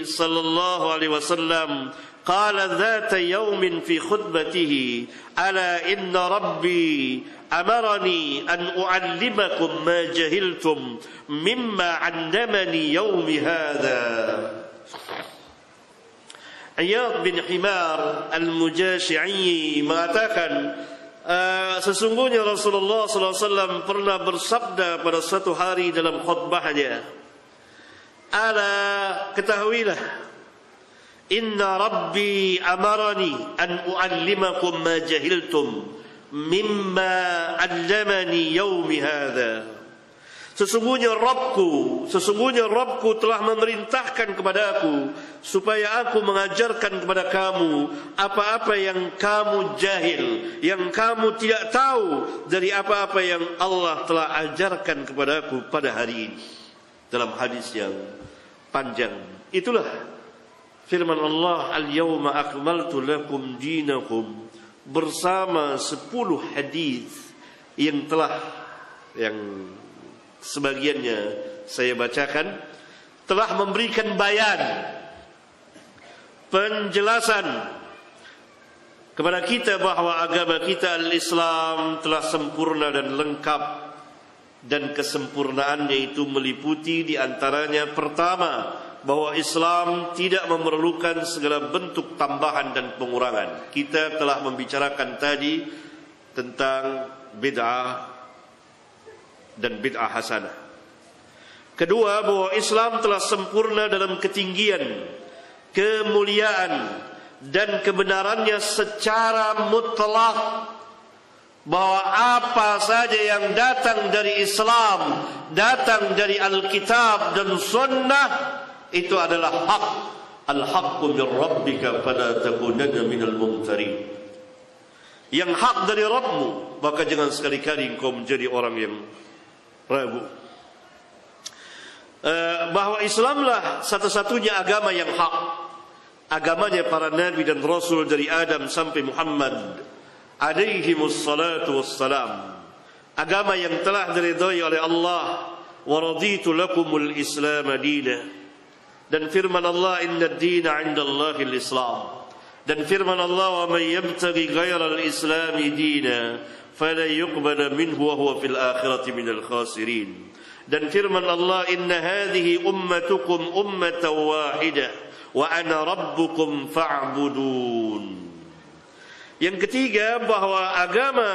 A: sallallahu alaihi wasallam qala dhata yawmin fi khutbatihi ala inna rabbi amarani an u'allimakum ma jahiltum mimma 'allamani yawmi hadha. Iyad bin Himar al-Mujashi'i mengatakan, sesungguhnya Rasulullah SAW pernah bersabda pada suatu hari dalam khutbahnya, ala, ketahuilah, inna rabbi amarani an u'allimakum ma jahiltum mimma 'allamani yawmi hadha. Sesungguhnya Rabbku telah memerintahkan kepadaku supaya aku mengajarkan kepada kamu apa-apa yang kamu jahil, yang kamu tidak tahu dari apa-apa yang Allah telah ajarkan kepadaku pada hari ini. Dalam hadis yang panjang itulah firman Allah, al-yawma akmaltu lakum dinakum, bersama 10 hadis yang sebagiannya saya bacakan, telah memberikan bayan, penjelasan kepada kita bahwa agama kita al-Islam telah sempurna dan lengkap, dan kesempurnaannya itu meliputi di antaranya, pertama, bahwa Islam tidak memerlukan segala bentuk tambahan dan pengurangan. Kita telah membicarakan tadi tentang bid'ah dan bid'ah hasanah. Kedua, bahwa Islam telah sempurna dalam ketinggian, kemuliaan, dan kebenarannya secara mutlak, bahwa apa saja yang datang dari Islam, datang dari Alkitab dan Sunnah, itu adalah hak. Al-haqqu min rabbika fala takunanna minal mumtarin. Yang hak dari Rabbmu, maka jangan sekali-kali engkau menjadi orang yang ragu. Bahwa Islamlah satu-satunya agama yang hak, agamanya para nabi dan rasul dari Adam sampai Muhammad alaihi wassalatu wassalam, agama yang telah diridhai oleh Allah, wa raditu lakumul Islam dina. Dan firman Allah, inna ad-dina 'indallahi al-Islam. Dan firman Allah, wa man yabtaghi ghayra al-Islam dina fala yuqbala minhu wa huwa fil akhirati minal khasirin. Dan firman Allah, inna hadhihi ummatukum ummatan wahidah wa ana rabbukum fa'budun. Yang ketiga, bahwa agama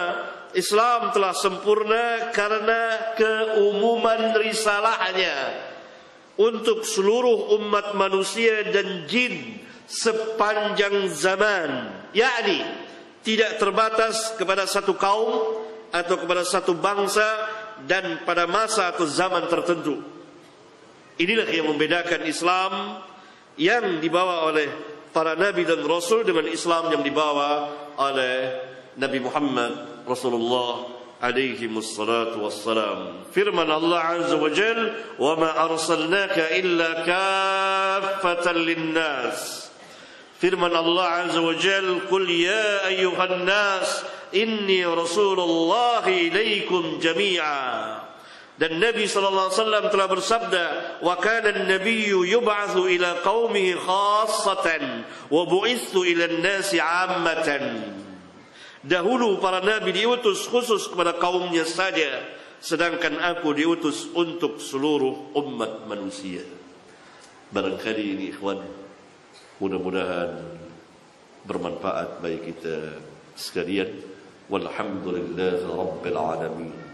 A: Islam telah sempurna karena keumuman risalahnya untuk seluruh umat manusia dan jin sepanjang zaman, yakni tidak terbatas kepada satu kaum atau kepada satu bangsa dan pada masa atau zaman tertentu. Inilah yang membedakan Islam yang dibawa oleh para nabi dan rasul dengan Islam yang dibawa oleh Nabi Muhammad Rasulullah alaihi wassalatu wassalam. Firman Allah azza wa jal, wa ma arsalnaka illa kaffatan linnas. Firman Allah azza wa jal, qul ya ayyuhan nas inni rasulullah ilaikum jami'a. Dan Nabi sallallahu alaihi wasallam telah bersabda, wa kana an-nabiyyu yub'atsu ila qaumihi khassatan wa bu'itsu ila an-nasi 'ammatan. Dahulu para nabi diutus khusus kepada kaumnya saja, sedangkan aku diutus untuk seluruh umat manusia. Barangkali ini ikhwan, mudah-mudahan bermanfaat bagi kita sekalian. Walhamdulillahi rabbil alamin.